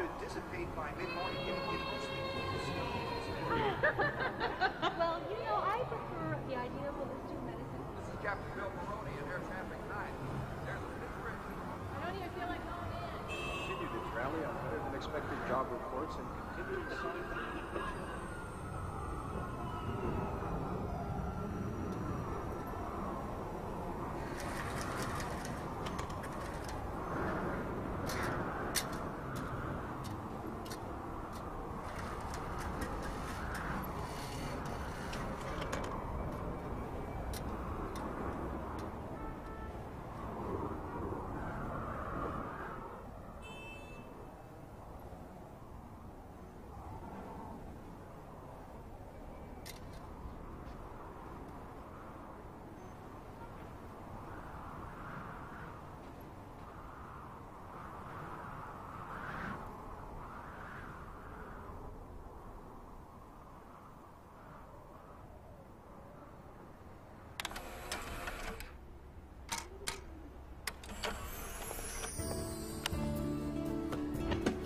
should dissipate by mid-morning, giving you no sleep. Well, you know, I prefer the idea of holistic medicine. This is Captain Bill Maroney and Air Traffic 9. There's a big bridge. I don't even feel like going in. Continue to tally on better-than-expected job reports and continuing signs of inflation.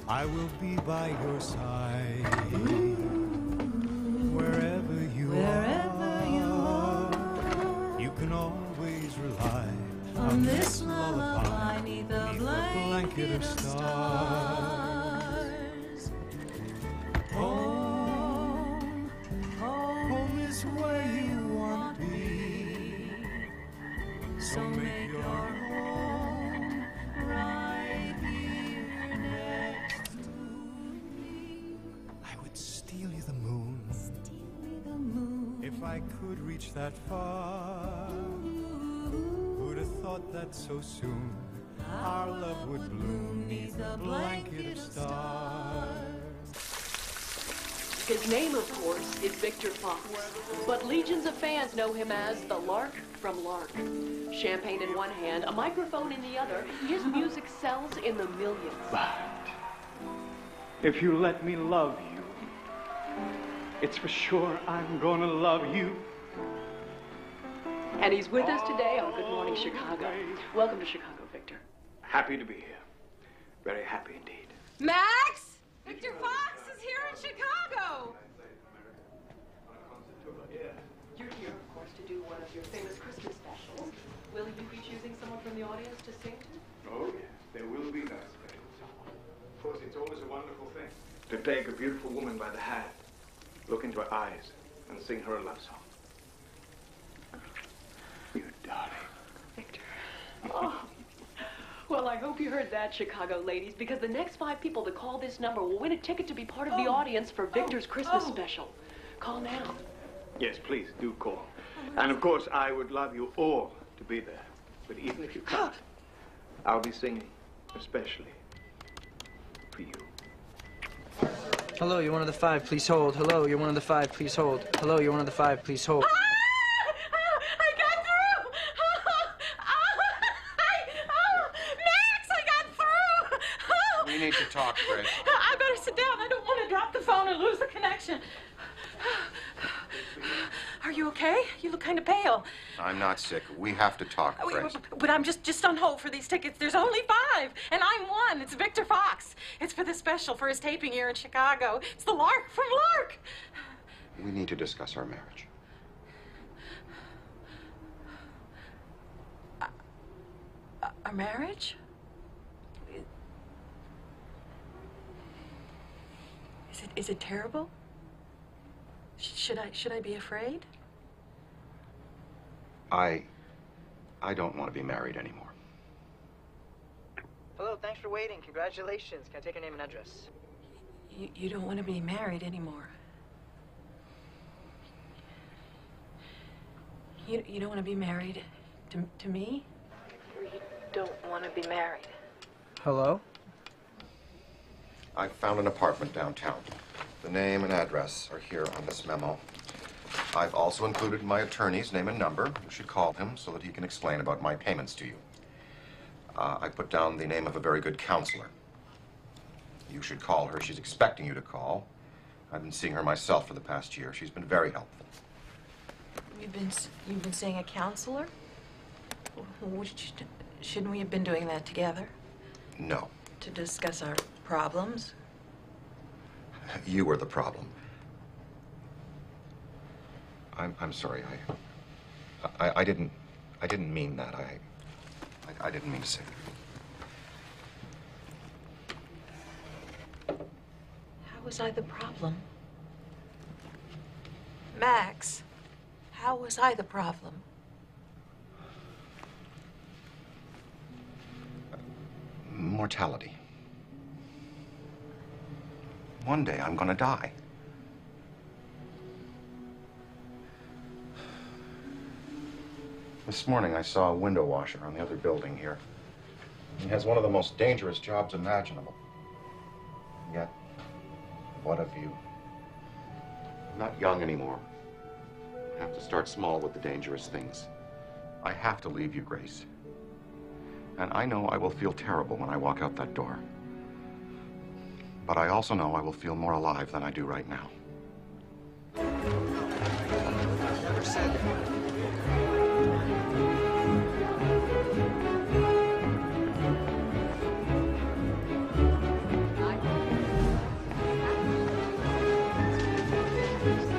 I will be by your side wherever you are. You can always rely on this lullaby beneath the blanket of stars. Home, home is where you want to be. So make your home right here next to me. I would steal you the moon if I could reach that far. Who'd have thought that so soon our love would bloom beneath the blanket of stars? His name, of course, is Victor Fox, but legions of fans know him as the Lark from Lark. Champagne in one hand, a microphone in the other, his music sells in the millions. But if you let me love you, it's for sure I'm gonna love you. And he's with us today on Good Morning Chicago. Welcome to Chicago, Victor. Happy to be here. Very happy indeed. Max! Victor Fox is here in Chicago! You're here, of course, to do one of your famous Christmas specials. Will you be choosing someone from the audience to sing to? Oh, yes. There will be that special someone. Of course, it's always a wonderful thing to take a beautiful woman by the hand, look into her eyes, and sing her a love song. You darling. Victor. Oh. Well, I hope you heard that, Chicago ladies, because the next 5 people to call this number will win a ticket to be part of the audience for Victor's Christmas special. Call now. Yes, please, do call. And of course, I would love you all to be there. But even if you can't, I'll be singing especially for you. Hello, you're one of the 5, please hold. Hello, you're one of the 5, please hold. Hello, you're one of the 5, please hold. I got through! Max, I got through! We need to talk, Grace. I better sit down. I don't want to drop the phone and lose the connection. Are you okay? You look kind of pale. I'm not sick. We have to talk, Grace. But I'm just on hold for these tickets. There's only 5, and I'm one. It's Victor Fox. It's for the special for his taping here in Chicago. It's the Lark from Lark. We need to discuss our marriage. Our marriage? Is it terrible? Should I be afraid? I don't want to be married anymore. Hello, thanks for waiting. Congratulations. Can I take your name and address? You don't want to be married anymore. You don't want to be married to me? Or you don't want to be married? Hello? I found an apartment downtown. The name and address are here on this memo. I've also included my attorney's name and number. You should call him so that he can explain about my payments to you. I put down the name of a very good counselor. You should call her. She's expecting you to call. I've been seeing her myself for the past year. She's been very helpful. You've been seeing a counselor? Shouldn't we have been doing that together? No. To discuss our problems? You were the problem. I'm sorry. I didn't mean that. I didn't mean to say that. How was I the problem? Max, how was I the problem? Mortality. One day I'm gonna die. This morning I saw a window washer on the other building here. He has one of the most dangerous jobs imaginable. Yet, what of you? I'm not young anymore. I have to start small with the dangerous things. I have to leave you, Grace. And I know I will feel terrible when I walk out that door. But I also know I will feel more alive than I do right now. Never said that.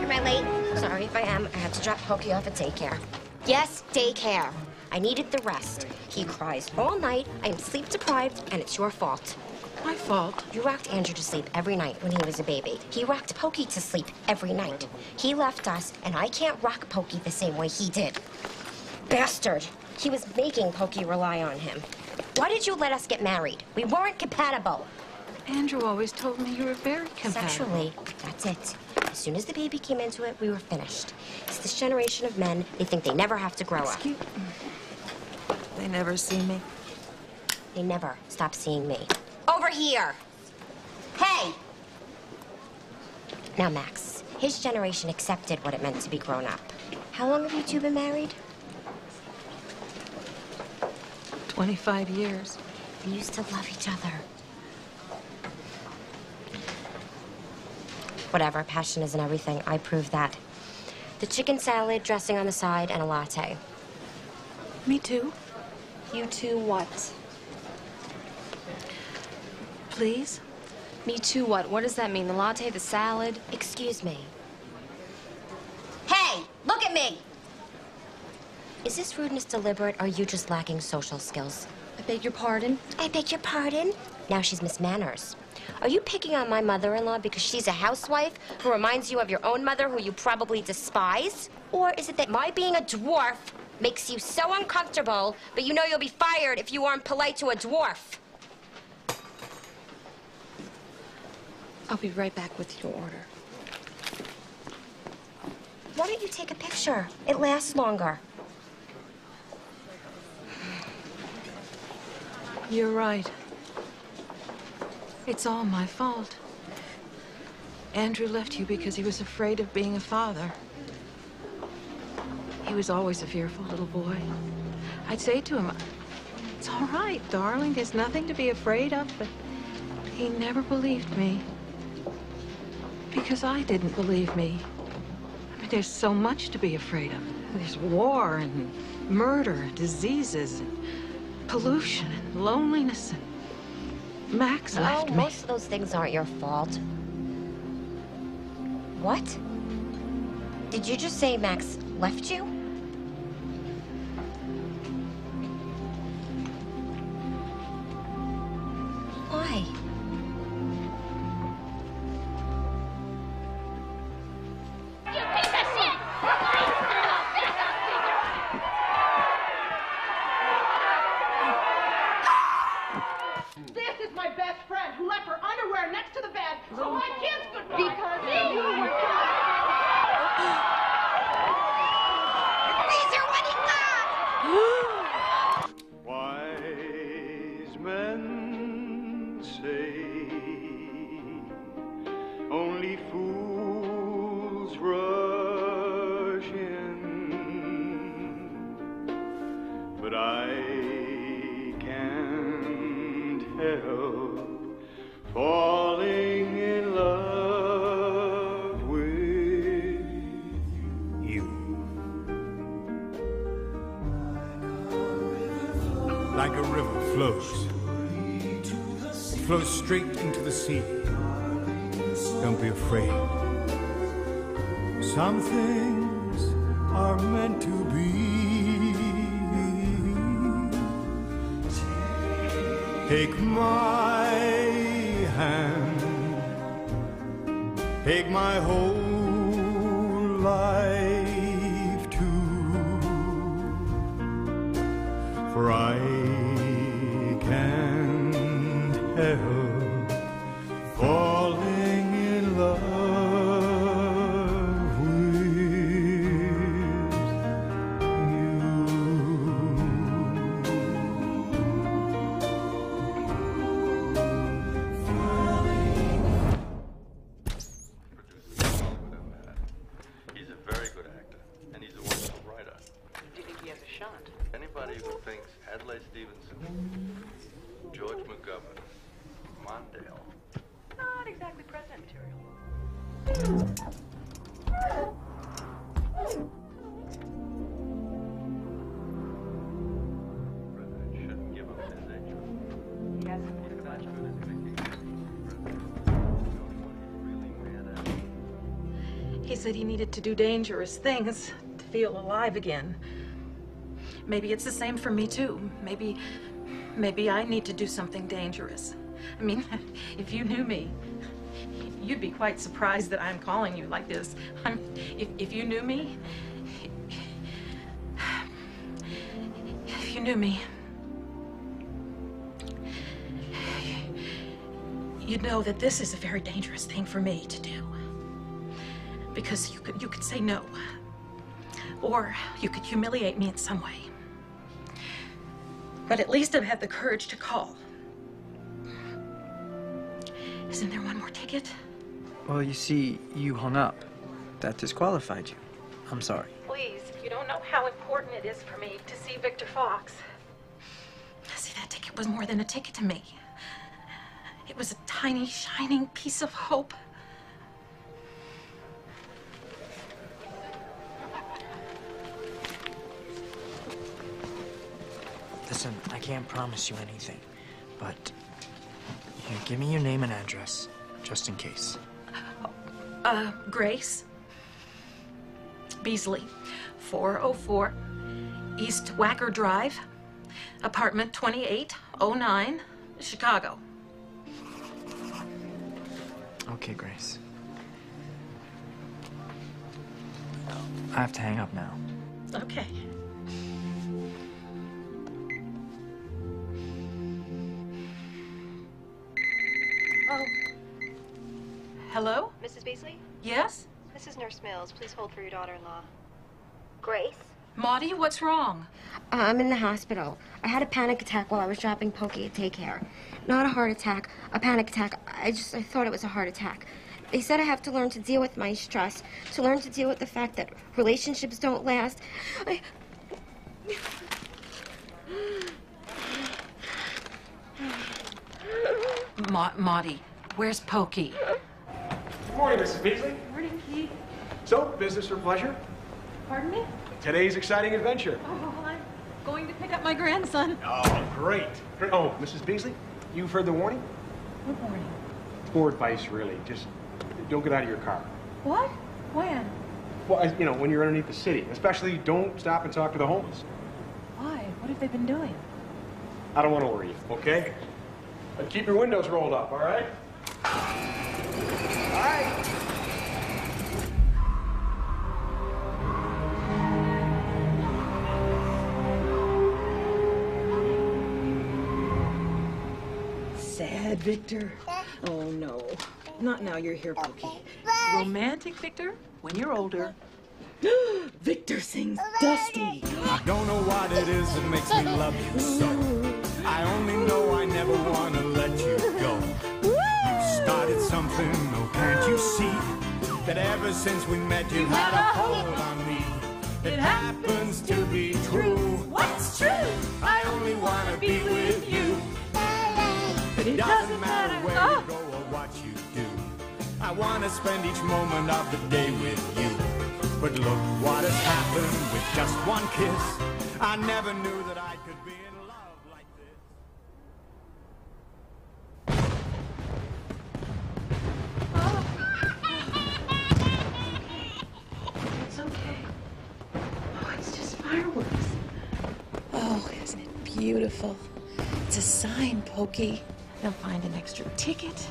Am I late? Sorry if I am. I had to drop Pokey off at daycare. Yes, daycare. I needed the rest. He cries all night, I am sleep deprived, and it's your fault. My fault. You rocked Andrew to sleep every night when he was a baby. He rocked Pokey to sleep every night. He left us, and I can't rock Pokey the same way he did. Bastard! He was making Pokey rely on him. Why did you let us get married? We weren't compatible. Andrew always told me you were very compatible. Sexually, that's it. As soon as the baby came into it, we were finished. It's this generation of men, they think they never have to grow up. They never see me. They never stop seeing me. Over here! Hey! Now, Max, his generation accepted what it meant to be grown up. How long have you two been married? 25 years. You used to love each other. Whatever, passion isn't everything. I proved that. The chicken salad, dressing on the side, and a latte. Me too. You two what? Please? Me too what? What does that mean? The latte, the salad? Excuse me. Hey, look at me! Is this rudeness deliberate, or are you just lacking social skills? I beg your pardon? I beg your pardon? Now she's Miss Manners. Are you picking on my mother-in-law because she's a housewife who reminds you of your own mother who you probably despise? Or is it that my being a dwarf makes you so uncomfortable, but you know you'll be fired if you aren't polite to a dwarf? I'll be right back with your order. Why don't you take a picture? It lasts longer. You're right. It's all my fault. Andrew left you because he was afraid of being a father. He was always a fearful little boy. I'd say to him, "It's all right, darling. There's nothing to be afraid of," but he never believed me. Because I didn't believe me. I mean, there's so much to be afraid of. There's war and murder, diseases, and pollution and loneliness, and Max left me. Most of those things aren't your fault. What? Did you just say Max left you? Why? This is my best friend who left her underwear next to the bed, so I kissed goodbye. Because you were These are wedding Wise men say only fools rush in, but I can't help falling in love with you. Like a river flows straight into the sea. don't be afraid. Some things are meant to be. Take my hand, take my whole life too, for I can't help falling in love with He's a very good actor, and he's a wonderful writer. Do you think he has a shot? Anybody who thinks Adlai Stevenson, George McGovern, Mondale, Not exactly president material. President shouldn't give up his age. He hasn't been much. He said he needed to do dangerous things to feel alive again. Maybe it's the same for me too. Maybe I need to do something dangerous. I mean, if you knew me, you'd be quite surprised that I'm calling you like this. If you knew me, you'd know that this is a very dangerous thing for me to do. Because you could say no. Or you could humiliate me in some way. But at least I've had the courage to call. Isn't there one more ticket? Well, you see, you hung up. That disqualified you. I'm sorry. Please, you don't know how important it is for me to see Victor Fox. See, that ticket was more than a ticket to me. It was a tiny, shining piece of hope. Listen, I can't promise you anything, but here, give me your name and address, just in case. Grace Beasley, 404 East Wacker Drive, apartment 2809, Chicago. Okay, Grace. I have to hang up now. Okay. Oh. Hello? Mrs. Beasley? Yes? This is Nurse Mills. Please hold for your daughter-in-law. Grace? Maudie, what's wrong? I'm in the hospital. I had a panic attack while I was dropping Pokey at daycare. Not a heart attack, a panic attack. I thought it was a heart attack. They said I have to learn to deal with my stress, to learn to deal with the fact that relationships don't last. Maudie, where's Pokey? Good morning, Mrs. Beasley. Morning, Keith. So, business or pleasure? Pardon me? Today's exciting adventure. Oh, I'm going to pick up my grandson. Oh, great. Oh, Mrs. Beasley, you've heard the warning? What morning? Poor advice, really. Just don't get out of your car. What? When? Well, when you're underneath the city. Especially don't stop and talk to the homeless. Why? What have they been doing? I don't want to worry you, okay? But keep your windows rolled up, all right? All right. Sad, Victor. Oh, no. Not now you're here, Pokey. Romantic, Victor, when you're older. Victor sings Dusty. I don't know what it is that makes me love you so. I only know I never want to let you go. You started something, oh, can't you see? That ever since we met, you've had a hold on me. It happens to be true. What's true? I only want to be with you. But It doesn't matter where you go or what you do. I want to spend each moment of the day with you. But look what has happened with just one kiss. I never knew that I could be in love like this. beautiful. It's a sign, Pokey. They'll find an extra ticket,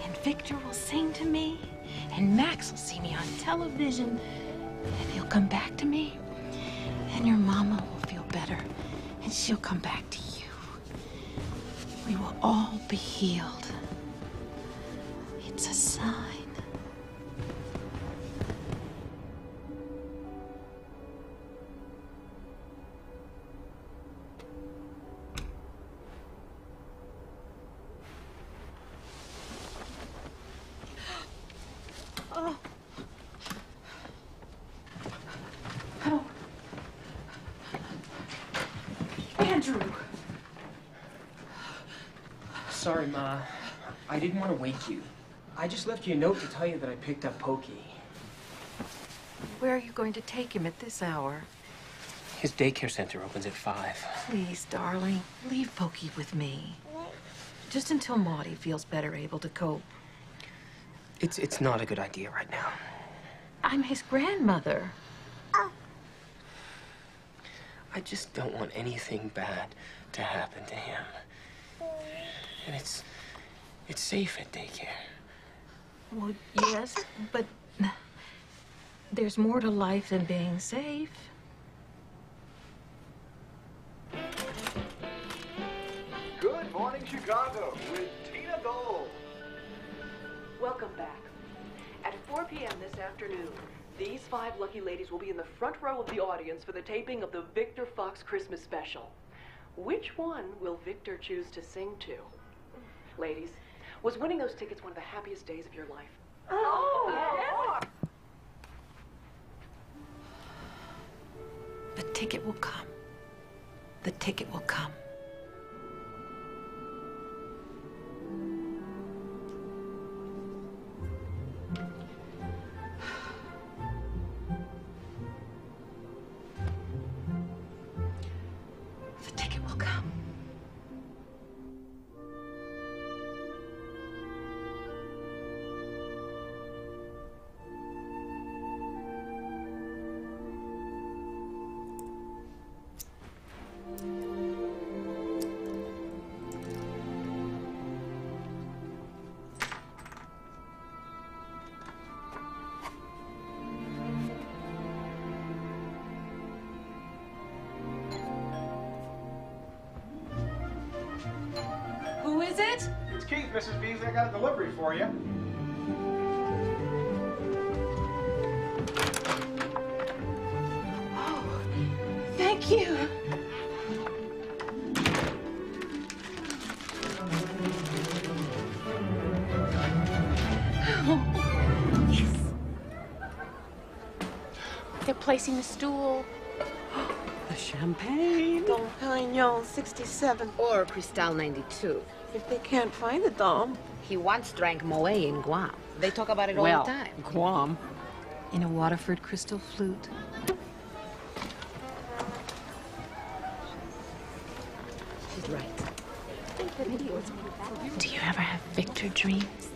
and Victor will sing to me, and Max will see me on television, and he'll come back to me, and your mama will feel better, and she'll come back to you. We will all be healed. It's a sign. Oh. Oh. Andrew. Sorry, Ma. I didn't want to wake you. I just left you a note to tell you that I picked up Pokey. Where are you going to take him at this hour? His daycare center opens at 5. Please, darling, leave Pokey with me. Just until Maudie feels better able to cope. It's not a good idea right now. I'm his grandmother. I just don't want anything bad to happen to him. And it's safe at daycare. Well, yes, but there's more to life than being safe. Good morning, Chicago, with Tina Dole. Welcome back. At 4 p.m. this afternoon, these 5 lucky ladies will be in the front row of the audience for the taping of the Victor Fox Christmas special. Which one will Victor choose to sing to? Ladies, was winning those tickets one of the happiest days of your life? Oh, the ticket will come. The ticket will come. The ticket will come. Who is it? It's Keith, Mrs. Beasley. I got a delivery for you. Oh, thank you. Oh, yes. They're placing the stool. The champagne. Dom Perignon 67. Or Cristal 92. If they can't find the Dom. He once drank Moet in Guam. They talk about it all the time. Guam. In a Waterford crystal flute. She's right. Do you ever have Victor dreams?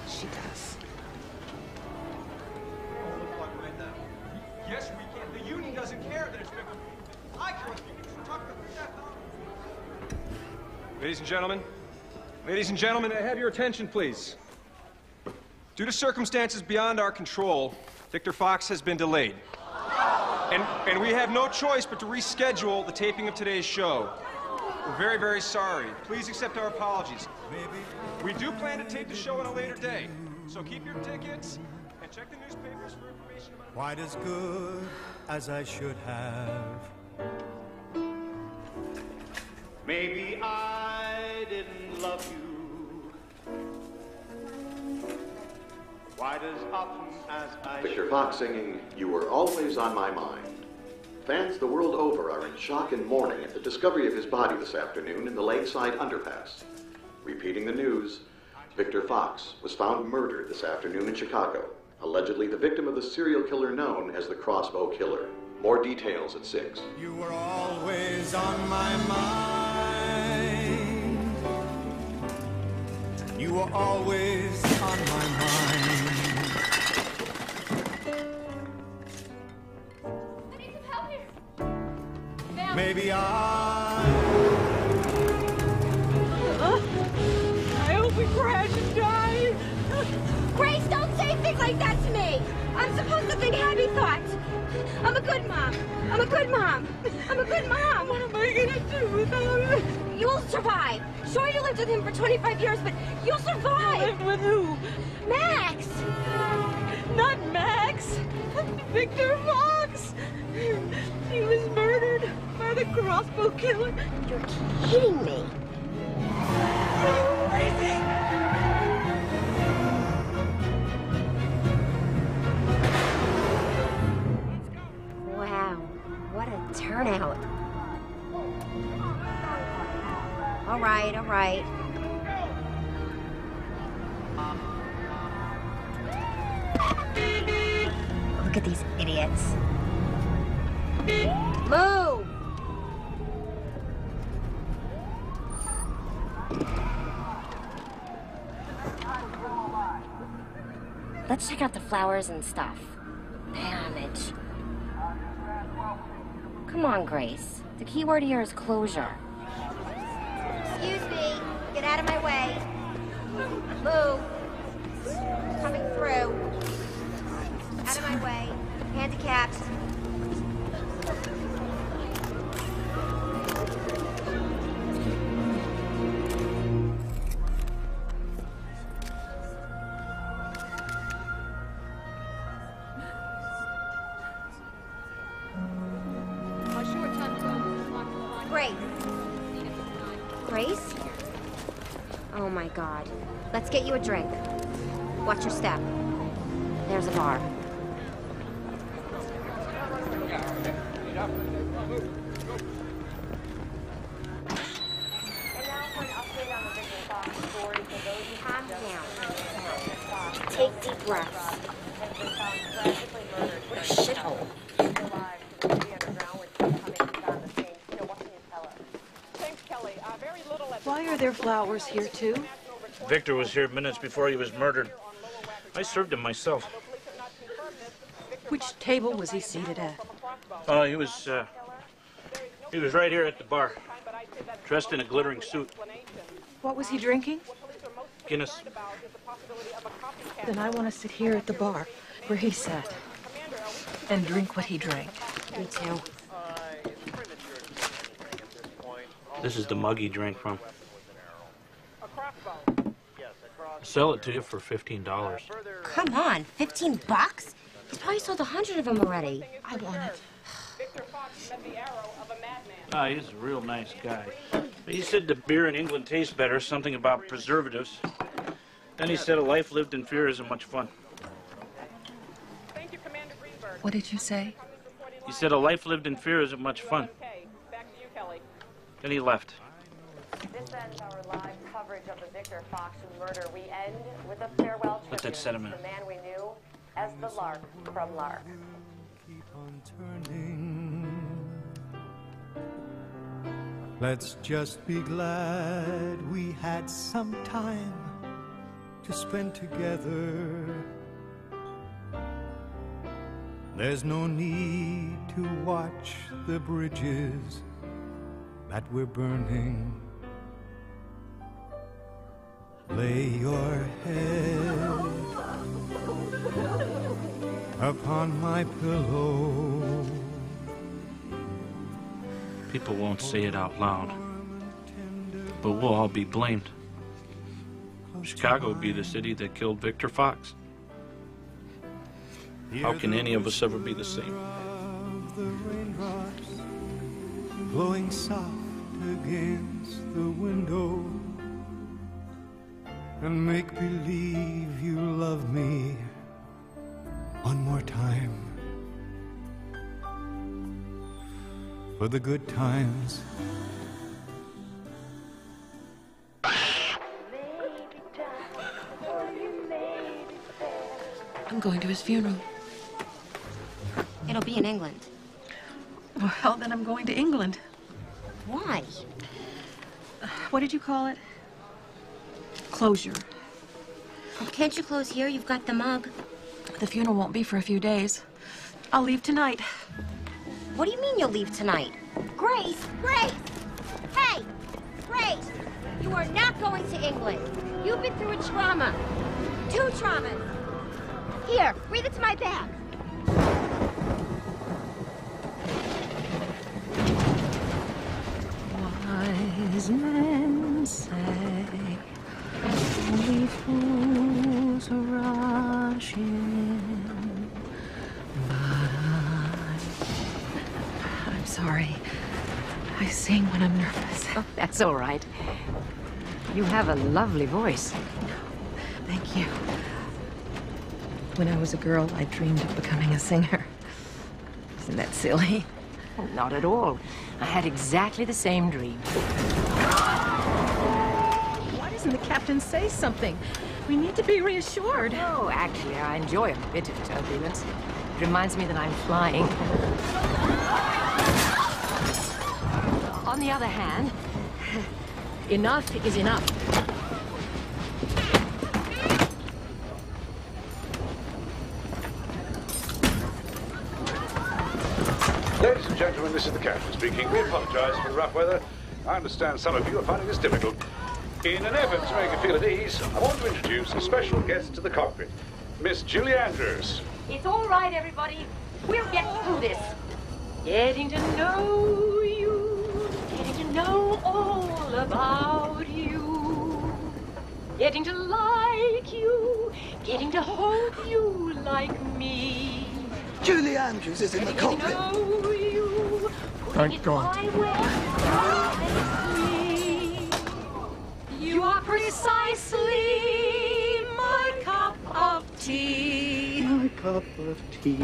She does. Yes, we can. The union doesn't care that it's been. I care what the union talk about. Ladies and gentlemen, I have your attention, please. Due to circumstances beyond our control, Victor Fox has been delayed. And we have no choice but to reschedule the taping of today's show. We're very, very sorry. Please accept our apologies. We do plan to tape the show on a later day, so keep your tickets and check the newspapers for information about it. Quite as good as I should have. Maybe I didn't love you quite as often as I Victor should. Fox singing "You Were Always on My Mind." Fans the world over are in shock and mourning at the discovery of his body this afternoon in the Lakeside Underpass. Repeating the news, Victor Fox was found murdered this afternoon in Chicago, allegedly the victim of the serial killer known as the Crossbow Killer. More details at 6. You were always on my mind. You were always on my mind. I need some help the eye. I hope we crash and die. Grace, don't say things like that to me. I'm supposed to think happy thoughts. I'm a good mom. I'm a good mom. I'm a good mom. What am I gonna do without him? You'll survive. Sure, you lived with him for 25 years, but you'll survive. You lived with who? Max. Not Max. Victor Fox. He was murdered by the crossbow killer. You're kidding me. Are you crazy? Wow, what a turnout. All right, all right. Look at these idiots. Move! Let's check out the flowers and stuff. Damage. Come on, Grace. The key word here is closure. Excuse me. Get out of my way. Move. Coming through. Out of my way. Handicapped. Grace. Grace? Oh my God. Let's get you a drink. Watch your step. There's a bar. Calm down. Take deep breaths. What a shithole. Why are there flowers here, too? Victor was here minutes before he was murdered. I served him myself. Which table was he seated at? He was right here at the bar, dressed in a glittering suit. What was he drinking? Guinness. Then I want to sit here at the bar, where he sat, and drink what he drank. Me too. This is the mug he drank from. I'll sell it to you for $15. Come on, $15? He's probably sold 100 of them already. I want it. He's a real nice guy. He said the beer in England tastes better, something about preservatives. Then he said a life lived in fear isn't much fun. What did you say? He said a life lived in fear isn't much fun. Then he left. This ends our live coverage of the Victor Fox murder. We end with a farewell Let that tribute set a to minute. the man we knew as the Lark from Lark. Keep on turning. Let's just be glad we had some time to spend together. There's no need to watch the bridges that we're burning. Lay your head upon my pillow. People won't say it out loud, but we'll all be blamed. Chicago would be the city that killed Victor Fox. How can any of us ever be the same? The raindrops blowing soft against the window, and make believe you love me one more time. For the good times. I'm going to his funeral. It'll be in England. Well, then I'm going to England. Why? What did you call it? Closure. Oh, can't you close here? You've got the mug. The funeral won't be for a few days. I'll leave tonight. What do you mean you'll leave tonight? Grace! Grace! Hey! Grace! You are not going to England. You've been through a trauma. 2 traumas. Here, breathe into my bag. Wise men say only fools rush in, but I'm sorry. I sing when I'm nervous. Oh, that's all right. You have a lovely voice. Thank you. When I was a girl, I dreamed of becoming a singer. Isn't that silly? Oh, not at all. I had exactly the same dream. Why doesn't the captain say something? We need to be reassured. Oh, actually, I enjoy a bit of turbulence. It reminds me that I'm flying. On the other hand, enough is enough. Ladies and gentlemen, this is the captain speaking. We apologize for the rough weather. I understand some of you are finding this difficult. In an effort to make you feel at ease, I want to introduce a special guest to the cockpit, Miss Julie Andrews. It's all right, everybody. We'll get through this. Getting to know you, getting to know all about you, getting to like you, getting to hope you like me. Julie Andrews is in the cockpit. Thank God. You are precisely my cup of tea. My cup of tea.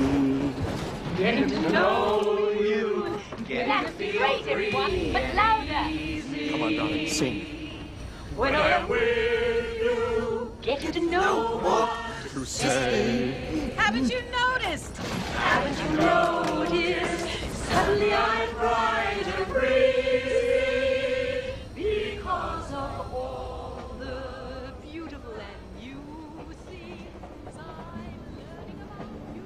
Getting to know you. That's great, everyone, but louder. Come on, darling, sing. When I'm with you, getting to know what To say. Haven't you noticed? Haven't you noticed? Suddenly I'm bright and free because of all the beautiful and new things I'm learning about you.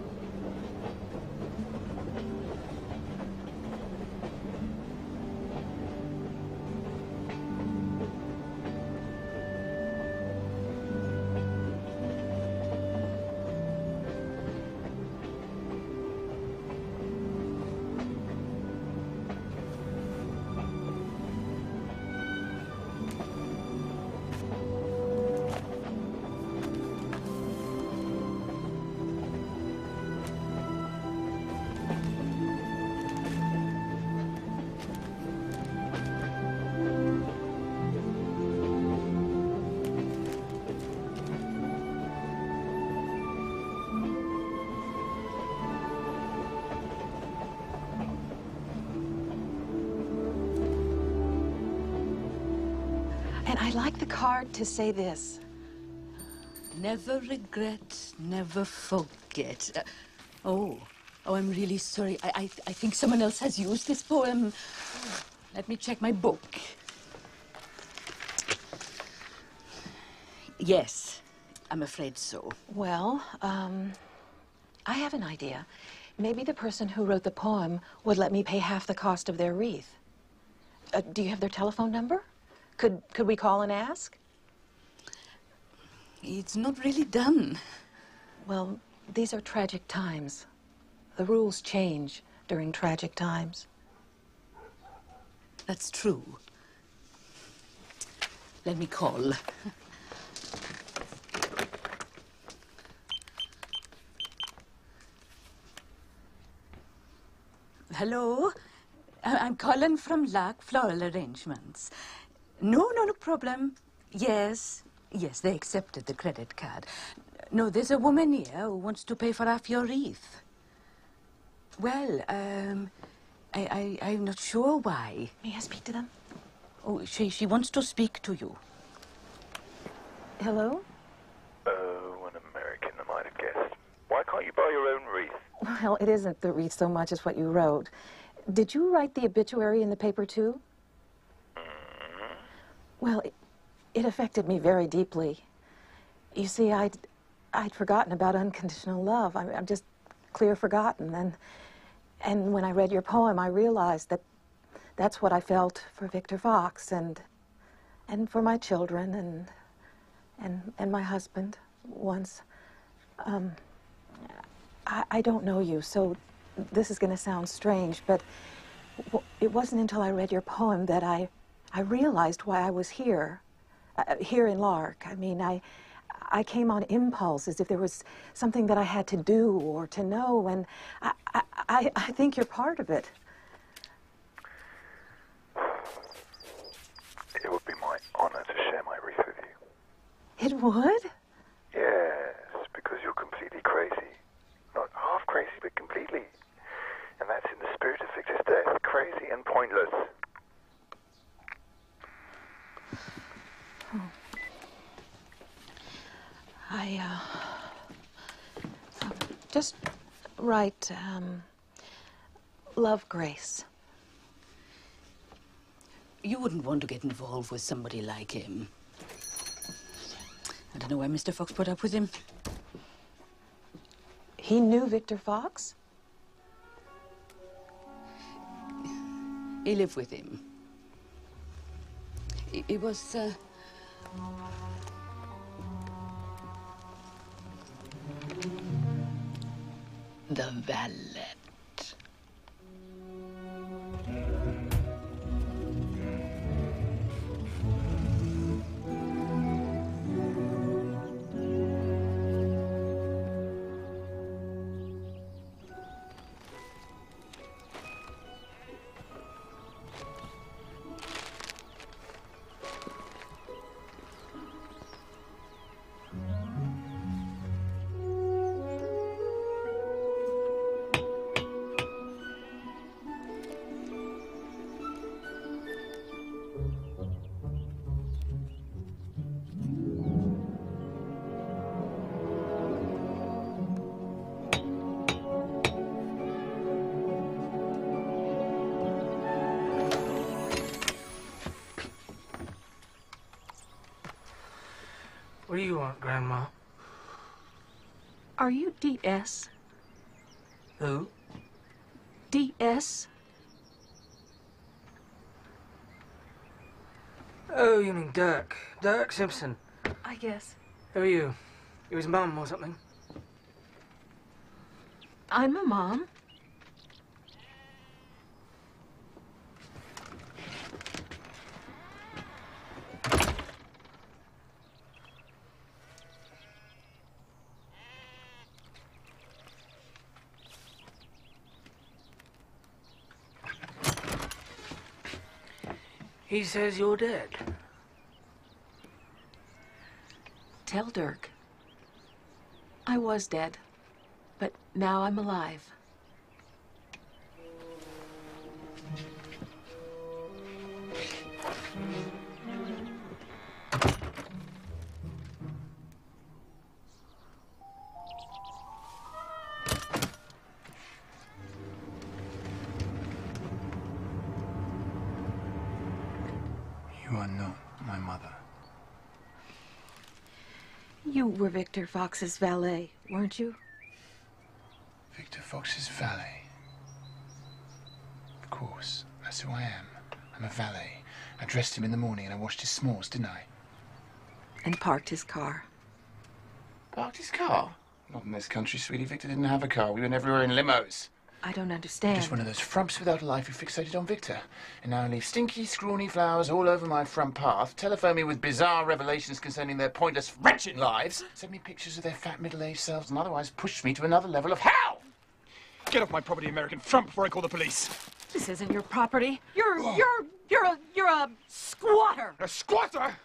And I like the card to say this. Never regret, never forget. Oh, I'm really sorry. I think someone else has used this poem. Let me check my book. Yes, I'm afraid so. Well, I have an idea. Maybe the person who wrote the poem would let me pay half the cost of their wreath. Do you have their telephone number? Could we call and ask? It's not really done. Well, these are tragic times. The rules change during tragic times. That's true. Let me call. Hello? I'm calling from Lark Floral Arrangements. No problem. Yes, they accepted the credit card. No, there's a woman here who wants to pay for half your wreath. Well, I'm not sure why. May I speak to them? Oh, she wants to speak to you. Hello? Oh, an American, I might have guessed. Why can't you buy your own wreath? Well, it isn't the wreath so much as what you wrote. Did you write the obituary in the paper, too? Well, it affected me very deeply. You see, I'd forgotten about unconditional love. I'm just clear forgotten. And when I read your poem, I realized that that's what I felt for Victor Fox and for my children and my husband once. I don't know you, so this is going to sound strange, but it wasn't until I read your poem that I realized why I was here in Lark. I mean, I came on impulse, as if there was something that I had to do or to know, and I think you're part of it. It would be my honor to share my wreath with you. It would? Yes, because you're completely crazy. Not half crazy, but completely. And that's in the spirit of Victor's death. Crazy and pointless. Just write, love, Grace. You wouldn't want to get involved with somebody like him. I don't know why Mr. Fox put up with him. He knew Victor Fox? He lived with him. He was, the valet. What do you want, Grandma? Are you DS? Who? DS? Oh, you mean Dirk. Dirk Simpson. I guess. Who are you? You his mum or something? I'm a mom. He says you're dead. Tell Dirk. I was dead, but now I'm alive. You are not my mother. You were Victor Fox's valet, weren't you? Victor Fox's valet? Of course, that's who I am. I'm a valet. I dressed him in the morning and I washed his s'mores, didn't I? And parked his car. Parked his car? Not in this country, sweetie. Victor didn't have a car. We went everywhere in limos. I don't understand. Just one of those frumps without a life who fixated on Victor. And now leave stinky, scrawny flowers all over my front path, telephone me with bizarre revelations concerning their pointless, wretched lives, send me pictures of their fat, middle-aged selves, and otherwise push me to another level of hell! Get off my property, American frump, before I call the police. This isn't your property. You're a squatter. A squatter?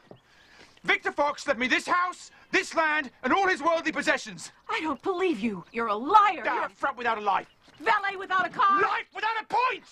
Victor Fox left me this house, this land, and all his worldly possessions. I don't believe you. You're a liar. You're a frump without a life. Valet without a car. Life without a point!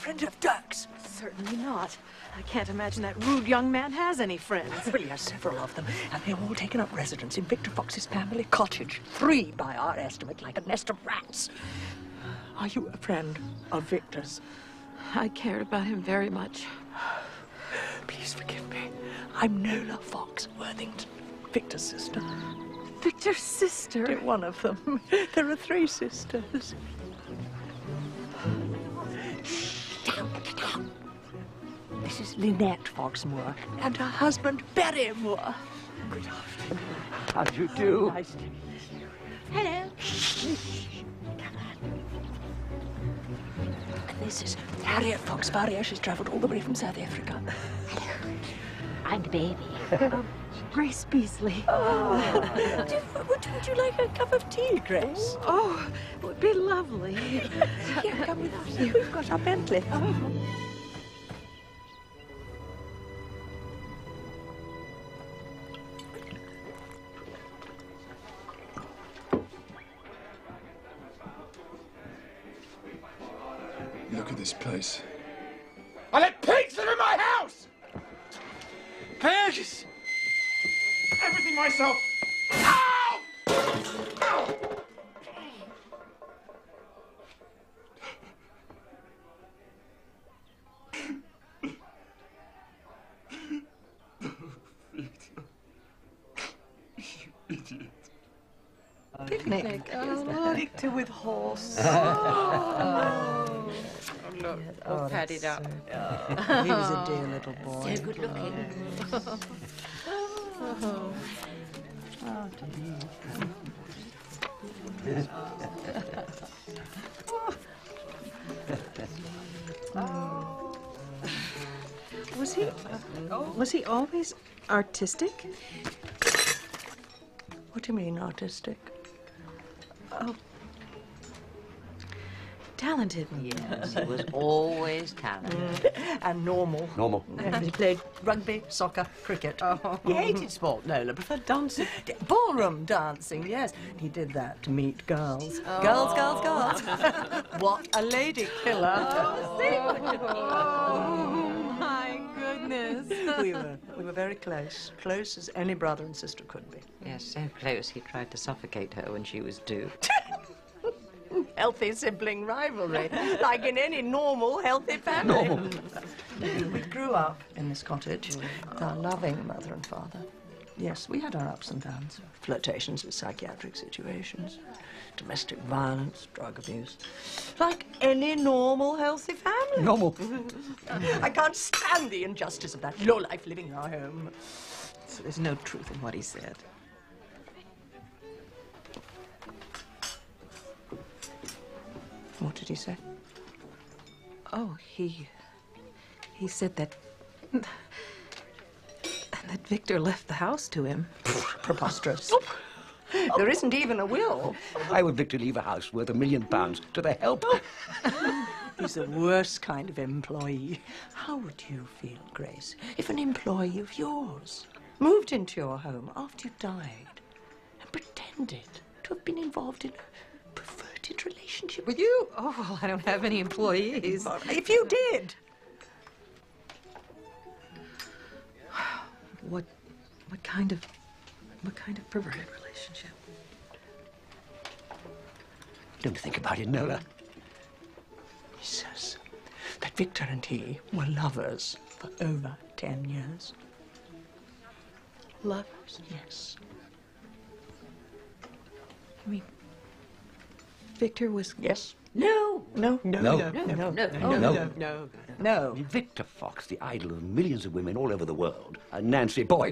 friend of Dirk's? Certainly not. I can't imagine that rude young man has any friends. Well, he has several of them, and they've all taken up residence in Victor Fox's family cottage. 3, by our estimate, like a nest of rats. Are you a friend of Victor's? I cared about him very much. Please forgive me. I'm Nola Fox Worthington, Victor's sister. Victor's sister? They're one of them. There are 3 sisters. This is Lynette Foxmoor and her husband, Barry Moore. Good afternoon. How do you do? Nice to meet you. Hello. This is Harriet Fox Barrier. She's travelled all the way from South Africa. I'm the baby. Grace Beasley. Would you like a cup of tea, Grace? Oh, it would be lovely. Here, come with us. We've got our Bentley. Look at this place. I let pigs live in my house! Pigs! Everything myself. Ow! Ow! Picnic. Oh, Victor with horse. Oh. Look, Oh, padded up. He was a dear little boy. So good looking. Was he always artistic? What do you mean, artistic? Oh. Talented. Yes, he was always talented. And normal. Normal. And he played rugby, soccer, cricket. Oh. He hated sport, Nola. Preferred dancing. Ballroom dancing, yes. He did that to meet girls. Oh. Girls, girls, girls. What a lady killer. Oh, my goodness. we were very close. Close as any brother and sister could be. Yes, so close he tried to suffocate her when she was due. Healthy sibling rivalry, like in any normal, healthy family. Normal. We grew up in this cottage with our loving mother and father. Yes, we had our ups and downs, flirtations with psychiatric situations, domestic violence, drug abuse. Like any normal, healthy family. Normal. I can't stand the injustice of that low-life living in our home. So there's no truth in what he said. What did he say? Oh, he said that Victor left the house to him. Preposterous. There isn't even a will. Why would Victor leave a house worth £1 million to the helper? He's the worst kind of employee. How would you feel, Grace, if an employee of yours moved into your home after you died and pretended to have been involved in a perverted relationship with you? Oh, well, I don't have any employees. But if you did. What kind of perverted relationship? Don't think about it, Nola. He says that Victor and he were lovers for over 10 years. Lovers? Yes. You mean Victor was... Yes. No. No. No. No. No. No. No. No. No. No. Victor Fox, the idol of millions of women all over the world. And Nancy Boy.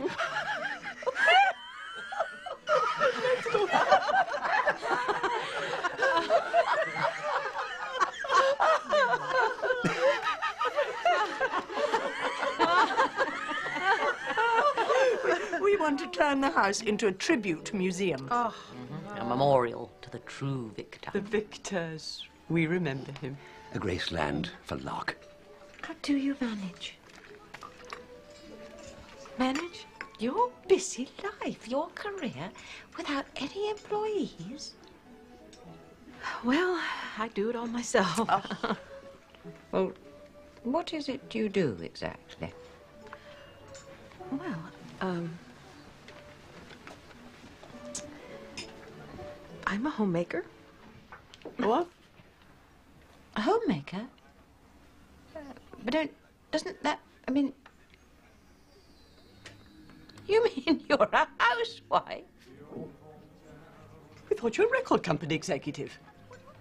We want to turn the house into a tribute museum. Oh. A memorial to the true Victor. The Victors. We remember him. A Graceland for Lark. How do you manage? Manage your busy life, your career, without any employees? Well, I do it all myself. Well, What is it you do exactly? Well, I'm a homemaker. What? A homemaker? But doesn't that, I mean... You mean you're a housewife? We thought you were a record company executive.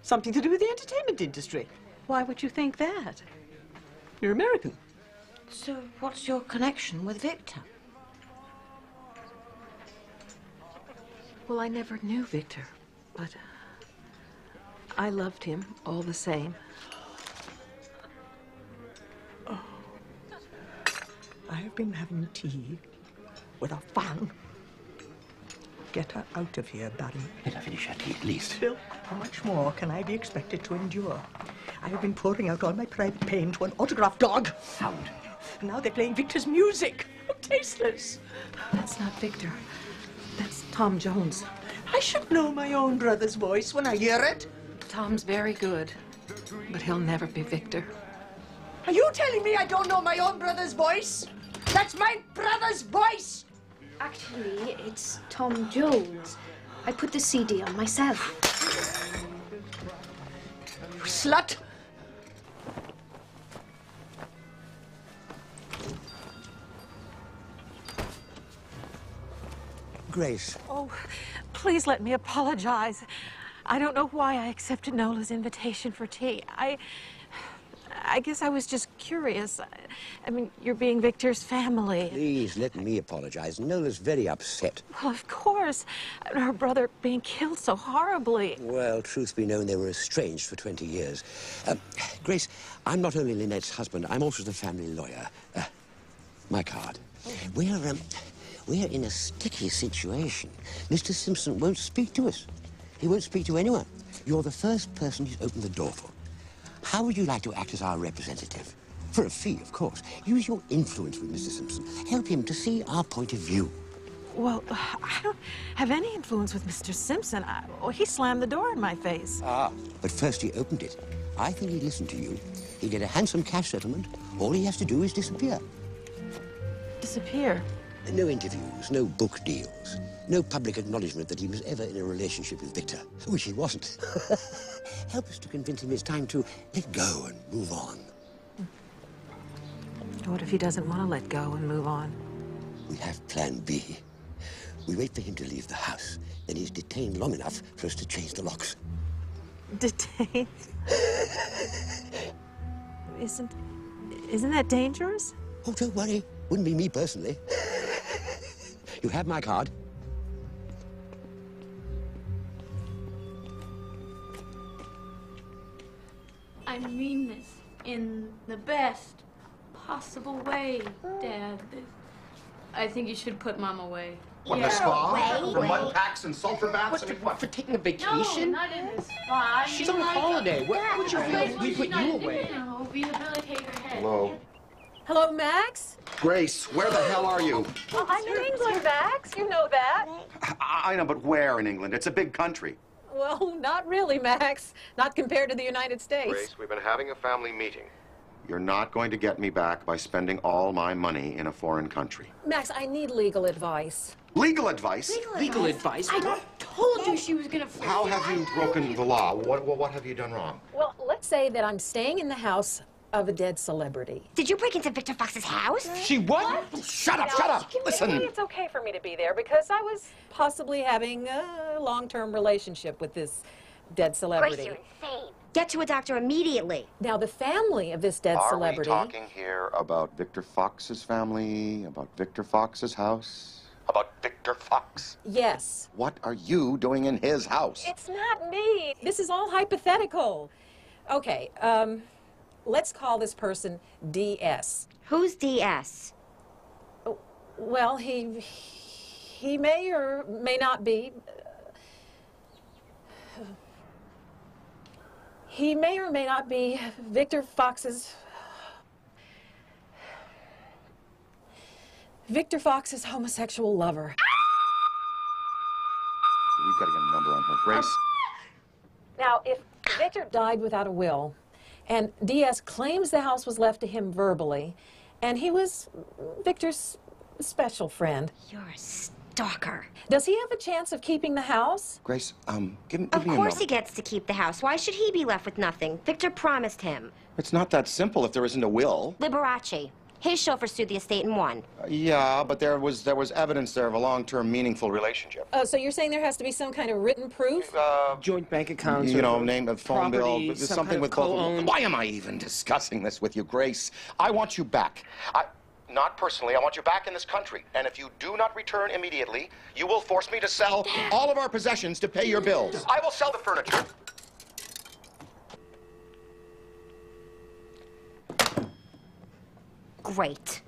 Something to do with the entertainment industry. Why would you think that? You're American. So what's your connection with Victor? Well, I never knew Victor, but I loved him all the same. Oh. I have been having tea with a fan. Get her out of here, Barry. Let her finish her tea, at least. Bill, how much more can I be expected to endure? I have been pouring out all my private pain to an autograph dog. Hound. And now they're playing Victor's music. How tasteless. That's not Victor. That's Tom Jones. I should know my own brother's voice when I hear it. Tom's very good, but he'll never be Victor. Are you telling me I don't know my own brother's voice? That's my brother's voice! Actually, it's Tom Jones. I put the CD on myself. You slut! Grace. Oh, please let me apologize. I don't know why I accepted Nola's invitation for tea. I guess I was just curious. I mean, you're being Victor's family. Please let me apologize. Nola's very upset. Well, of course. And her brother being killed so horribly. Well, truth be known, they were estranged for 20 years. Grace, I'm not only Lynette's husband, I'm also the family lawyer. My card. We're in a sticky situation. Mr. Simpson won't speak to us. He won't speak to anyone. You're the first person he's opened the door for. How would you like to act as our representative? For a fee, of course. Use your influence with Mr. Simpson. Help him to see our point of view. Well, I don't have any influence with Mr. Simpson. He slammed the door in my face. Ah, but first he opened it. I think he'd listen to you. He'd get a handsome cash settlement. All he has to do is disappear. Disappear? No interviews, no book deals, no public acknowledgement that he was ever in a relationship with Victor, which he wasn't. Help us to convince him it's time to let go and move on. What if he doesn't want to let go and move on? We have plan B. We wait for him to leave the house. Then he's detained long enough for us to change the locks. Detained? Isn't that dangerous? Oh, don't worry. Wouldn't be me personally. You have my card. I mean this in the best possible way, Dad. I think you should put Mom away. What, the spa? For mud packs and sulfur baths? What, for taking a vacation? No, not in the spa. She's on holiday. What would you feel if we put you away? Rehabilitate her head. Hello. Hello, Max? Grace, where the hell are you? Well, I'm in England, Max. You know that. I know, but where in England? It's a big country. Well, not really, Max. Not compared to the United States. Grace, we've been having a family meeting. You're not going to get me back by spending all my money in a foreign country. Max, I need legal advice. Legal advice? Legal advice? I told you she was gonna... How have you broken the law? What have you done wrong? Well, let's say that I'm staying in the house of a dead celebrity. Did you break into Victor Fox's house? She what? Shut up, shut up! Listen! Maybe it's okay for me to be there because I was possibly having a long-term relationship with this dead celebrity. Grace, you're insane. Get to a doctor immediately. Now, the family of this dead celebrity... Are we talking here about Victor Fox's family, about Victor Fox's house, about Victor Fox? Yes. What are you doing in his house? It's not me. This is all hypothetical. Okay, let's call this person DS. Who's DS? Oh, well, he may or may not be... He may or may not be Victor Fox's homosexual lover. We've got to get a number on her. Grace? Now, if Victor died without a will, And Diaz claims the house was left to him verbally, and he was Victor's special friend. You're a stalker. Does he have a chance of keeping the house? Grace, give me a Of moment. course he gets to keep the house. Why should he be left with nothing? Victor promised him. It's not that simple if there isn't a will. Liberace. His chauffeur sued the estate and won. Yeah, but there was evidence there of a long-term, meaningful relationship. Oh, so you're saying there has to be some kind of written proof? Joint bank accounts. You know, name of phone bill. property, There's some something kind with of both of them. co-owned. Why am I even discussing this with you, Grace? I want you back. Not personally, I want you back in this country. And if you do not return immediately, you will force me to sell all of our possessions to pay your bills. I will sell the furniture. Great.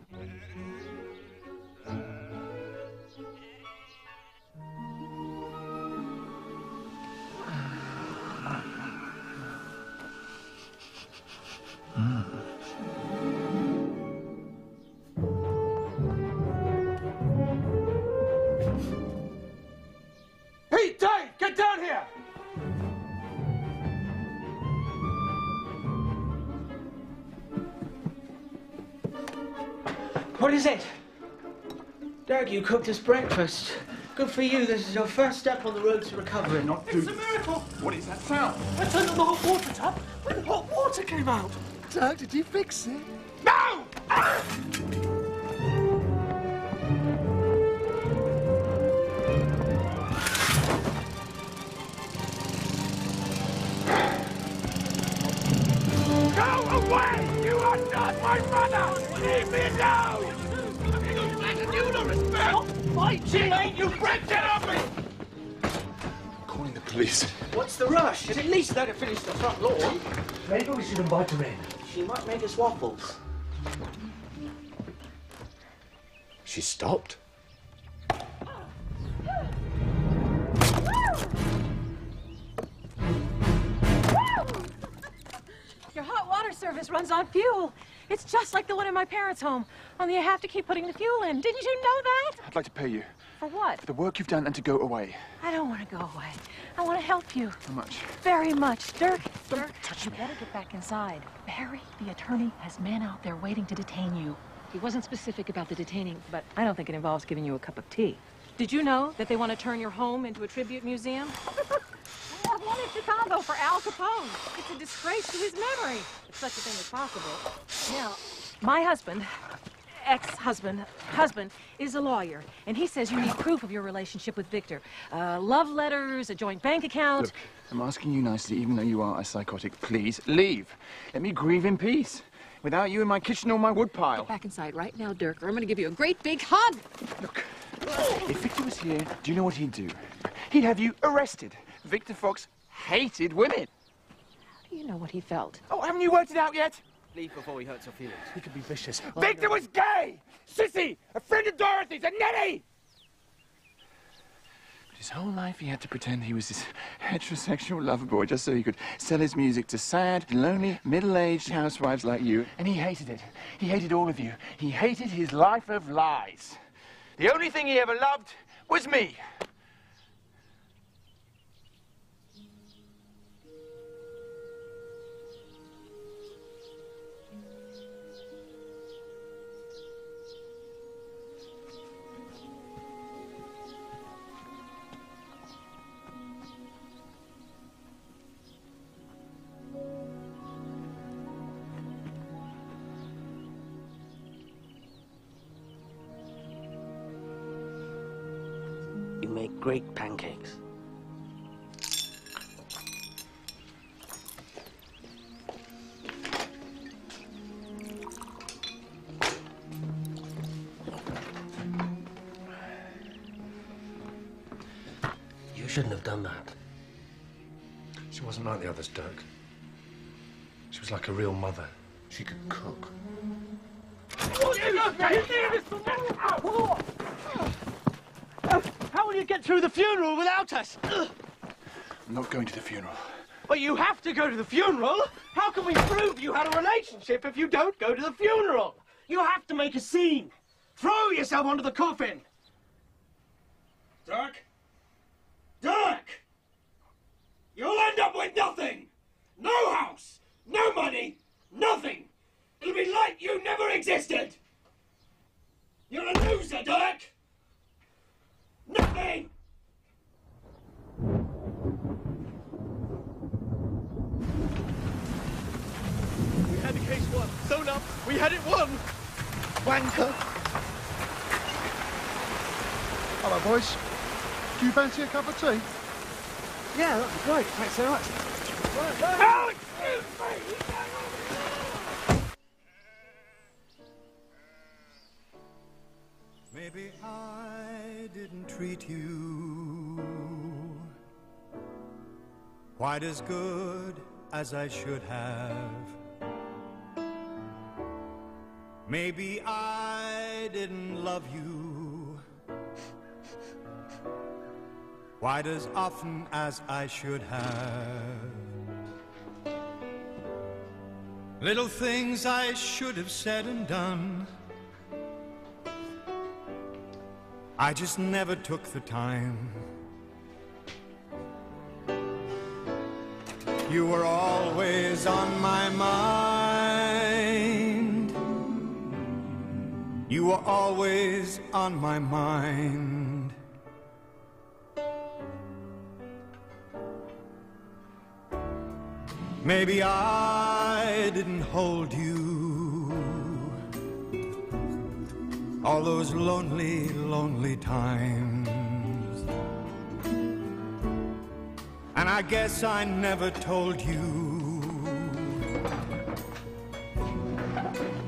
Hey, Dave, get down here! What is it? Doug, you cooked us breakfast. Good for you. This is your first step on the road to recovery. It's a miracle! What is that sound? I turned on the hot water tap when hot water came out. Doug, did you fix it? No! Go away! You are not my brother! Leave me alone! You don't respect! My teammate, you wrecked it on me! Calling the police. What's the rush? At least let her finish the front lawn. Maybe we should invite her in. She might make us waffles. She stopped. Your hot water service runs on fuel. It's just like the one in my parents' home, only you have to keep putting the fuel in. Didn't you know that? I'd like to pay you For what? for the work you've done and to go away. I don't want to go away. I want to help you. How much? Very much. Dirk, touch you better get back inside. Barry, the attorney, has men out there waiting to detain you. He wasn't specific about the detaining, but I don't think it involves giving you a cup of tea. Did you know that they want to turn your home into a tribute museum? We have one in Chicago for Al Capone. It's a disgrace to his memory, if such a thing is possible. Now, my husband, husband, is a lawyer, and he says you need proof of your relationship with Victor. Love letters, a joint bank account. Look, I'm asking you nicely, even though you are a psychotic. Please, leave. Let me grieve in peace. Without you in my kitchen or my woodpile. Get back inside right now, Dirk, or I'm going to give you a great big hug. Look, if Victor was here, do you know what he'd do? He'd have you arrested. Victor Fox hated women. How do you know what he felt? Oh, haven't you worked it out yet? Leave before he hurts your feelings. He could be vicious. Victor was gay! Sissy! A friend of Dorothy's! A Nettie! But his whole life he had to pretend he was this heterosexual lover boy just so he could sell his music to sad, lonely, middle-aged housewives like you. And he hated it. He hated all of you. He hated his life of lies. The only thing he ever loved was me. You make great pancakes. You shouldn't have done that. She wasn't like the others, Dirk. She was like a real mother. She could cook. How will you get through the funeral without us? I'm not going to the funeral. But you have to go to the funeral. How can we prove you had a relationship if you don't go to the funeral? You have to make a scene. Throw yourself onto the coffin. Dirk? Dirk! You'll end up with nothing! No house! No money! existed! You're a loser, Dirk! Nothing! We had the case won. Sewn up. We had it won. Wanker. Hello, boys. Do you fancy a cup of tea? Yeah, that'd be great. Thanks so much. Oh, excuse me! Maybe I didn't treat you quite as good as I should have. Maybe I didn't love you quite as often as I should have. Little things I should have said and done, I just never took the time. You were always on my mind. You were always on my mind. Maybe I didn't hold you all those lonely, lonely times. And I guess I never told you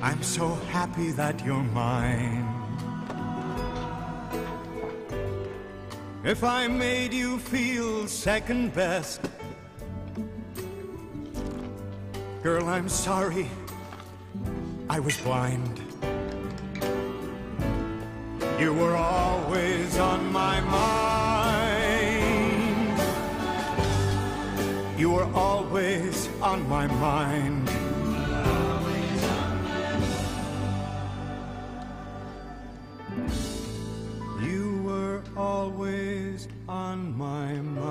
I'm so happy that you're mine. If I made you feel second best, girl, I'm sorry, I was blind. You were always on my mind. You were always on my mind. You were always on my mind.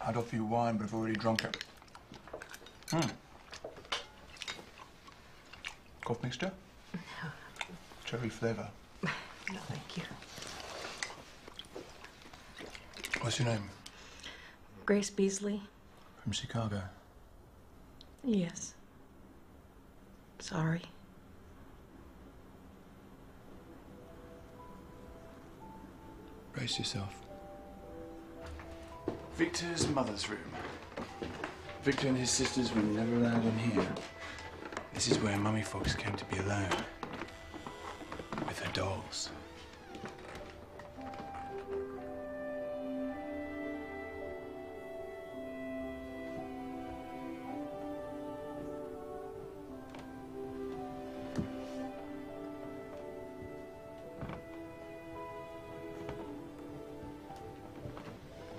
I'd offer you wine, but I've already drunk it. Cough mixture? No. Cherry flavour. No, thank you. What's your name? Grace Beasley? From Chicago. Yes. Sorry. Brace yourself. Victor's mother's room. Victor and his sisters were never allowed in here. This is where Mummy Fox came to be alone. With her dolls.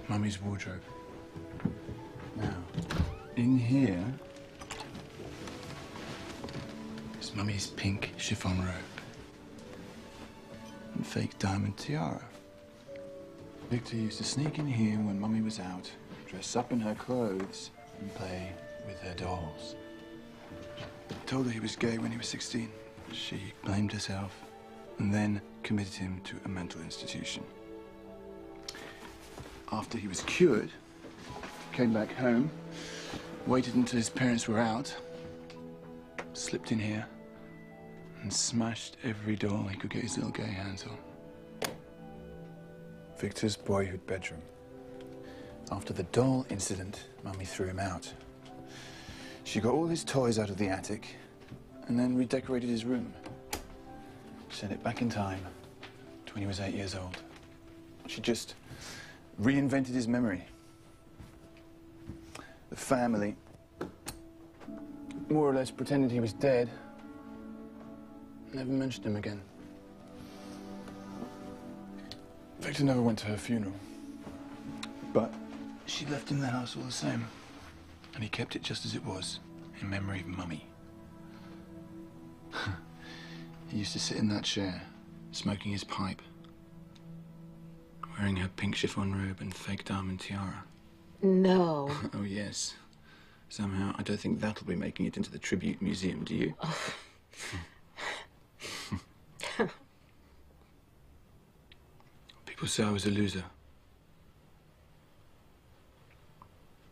Mummy's wardrobe. Now, in here is Mummy's pink chiffon robe and fake diamond tiara. Victor used to sneak in here when Mummy was out, dress up in her clothes and play with her dolls. Told her he was gay when he was 16. She blamed herself and then committed him to a mental institution. After he was cured, came back home, waited until his parents were out, slipped in here, and smashed every doll he could get his little gay hands on. Victor's boyhood bedroom. After the doll incident, Mummy threw him out. She got all his toys out of the attic and then redecorated his room. Sent it back in time to when he was 8 years old. She just reinvented his memory. The family more or less pretended he was dead. Never mentioned him again. Victor never went to her funeral. But she left him the house all the same. And he kept it just as it was, in memory of Mummy. He used to sit in that chair, smoking his pipe, wearing her pink chiffon robe and fake diamond tiara. No. Oh, yes. Somehow, I don't think that'll be making it into the Tribute Museum, do you? Oh. People say I was a loser.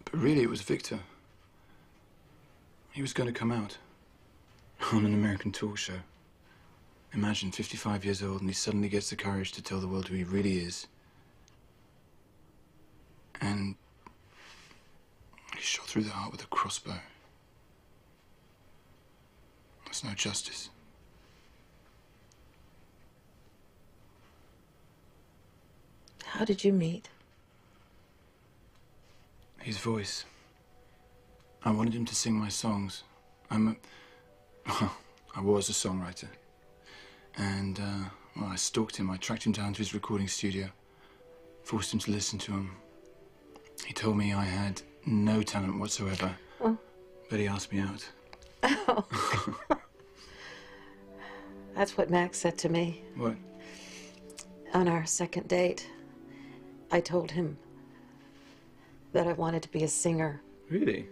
But really, it was Victor. He was going to come out on an American talk show. Imagine, 55 years old, and he suddenly gets the courage to tell the world who he really is. And he's shot through the heart with a crossbow. That's no justice. How did you meet? His voice. I wanted him to sing my songs. I was a songwriter. And, well, I stalked him. I tracked him down to his recording studio, forced him to listen to him. He told me I had no talent whatsoever, but he asked me out. Oh. That's what Max said to me. What? On our second date, I told him that I wanted to be a singer. Really?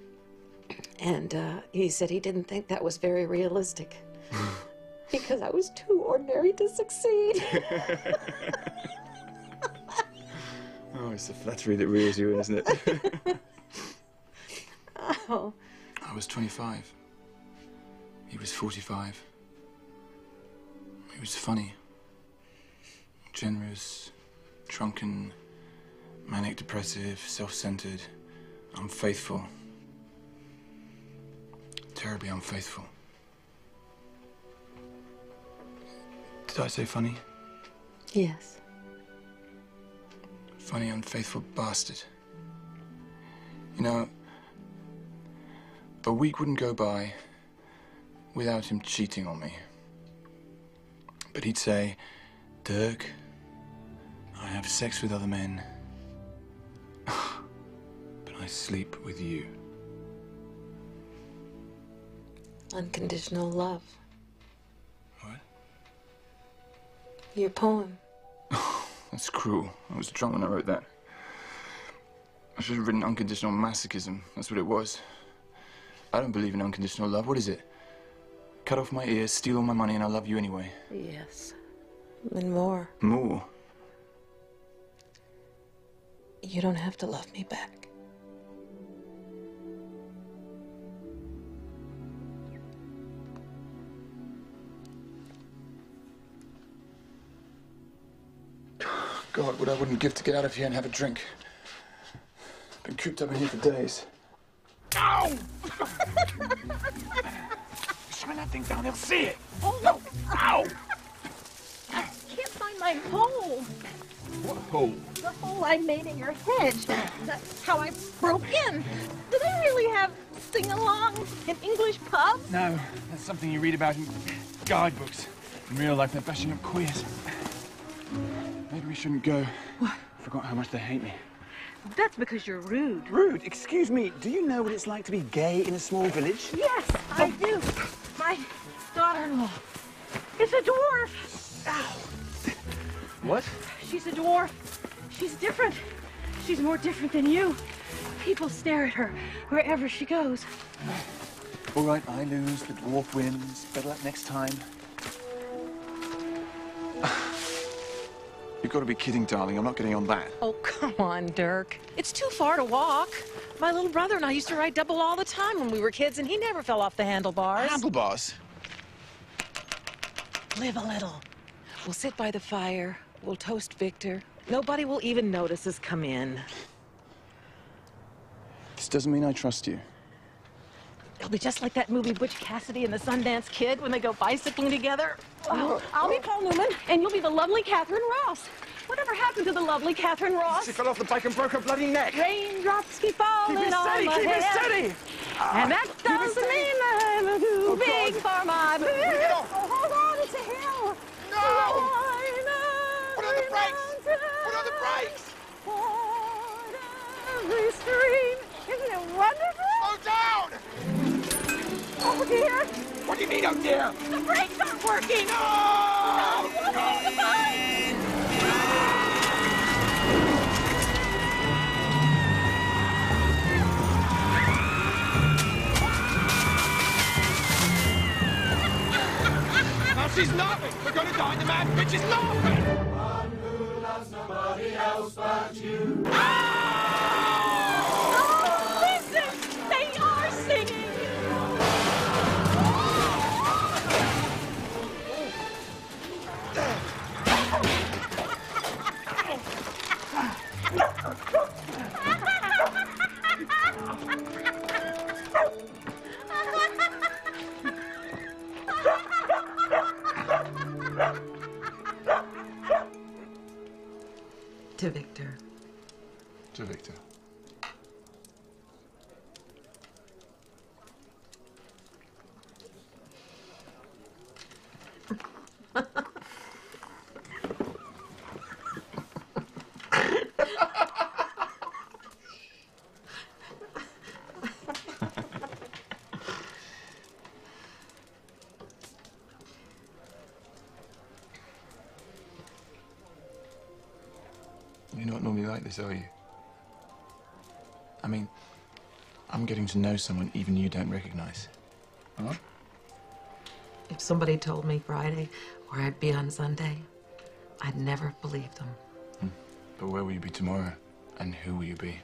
And he said he didn't think that was very realistic. Because I was too ordinary to succeed. Oh, it's the flattery that reels you in, isn't it? Oh. I was 25. He was 45. He was funny, generous, drunken, manic depressive, self-centered, unfaithful. Terribly unfaithful. Did I say funny? Yes. Funny, unfaithful bastard. You know, a week wouldn't go by without him cheating on me. But he'd say, Dirk, I have sex with other men, but I sleep with you. Unconditional love. What? Your poem. That's cruel. I was drunk when I wrote that. I should have written unconditional masochism. That's what it was. I don't believe in unconditional love. What is it? Cut off my ears, steal all my money, and I'll love you anyway. Yes. And more. More? You don't have to love me back. God, what I wouldn't give to get out of here and have a drink. Been cooped up in here for days. Ow! Shine that thing down, they'll see it. Oh, no. Ow! I can't find my hole. What hole? The hole I made in your hedge. That's how I broke in. Do they really have sing-along in English pubs? No, that's something you read about in guidebooks. In real life, they're bashing up queers. Maybe we shouldn't go. What? Forgot how much they hate me. That's because you're rude. Rude? Excuse me, do you know what it's like to be gay in a small village? Yes, I do. My daughter-in-law is a dwarf. Ow. What? She's a dwarf. She's different. She's more different than you. People stare at her wherever she goes. All right, I lose, the dwarf wins. Better luck next time. You've got to be kidding, darling. I'm not getting on that. Oh, come on, Dirk. It's too far to walk. My little brother and I used to ride double all the time when we were kids, and he never fell off the handlebars. Handlebars? Live a little. We'll sit by the fire. We'll toast Victor. Nobody will even notice us come in. This doesn't mean I trust you. It'll be just like that movie Butch Cassidy and the Sundance Kid when they go bicycling together. Oh, I'll be Paul Newman, and you'll be the lovely Catherine Ross. Whatever happened to the lovely Catherine Ross? She fell off the bike and broke her bloody neck. Raindrops keep falling on my head. Keep it steady! And that doesn't mean I'm too big for my boots. Get off! Oh, hold on, it's a hill. No! Put on the brakes! Put on the brakes! Every stream. Isn't it wonderful? Slow down! working! No! Now she's laughing! We're gonna die, the mad bitch is laughing! One who loves nobody else but you. Oh, listen! They are singing! To Victor. To Victor. You're not normally like this, are you? I mean, I'm getting to know someone even you don't recognize. Huh? If somebody told me Friday where I'd be on Sunday, I'd never believe them. But where will you be tomorrow? And who will you be?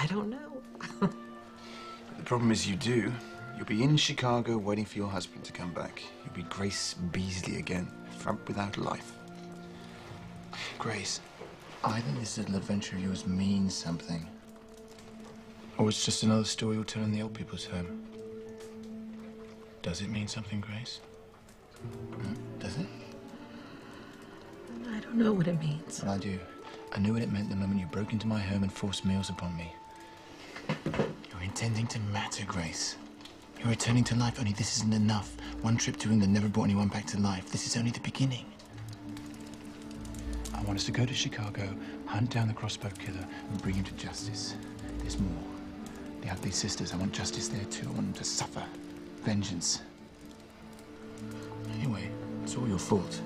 I don't know. The problem is you do. You'll be in Chicago waiting for your husband to come back. You'll be Grace Beasley again, front without life. Grace, either this little adventure of yours means something, or it's just another story we'll tell in the old people's home. Does it mean something, Grace? Does it? I don't know what it means. Well, I do. I knew what it meant the moment you broke into my home and forced meals upon me. You're intending to matter, Grace. You're returning to life, only this isn't enough. One trip to England never brought anyone back to life. This is only the beginning. I want us to go to Chicago, hunt down the crossbow killer, and bring him to justice. There's more. The ugly sisters, I want justice there too. I want them to suffer. Vengeance. Anyway, it's all your fault.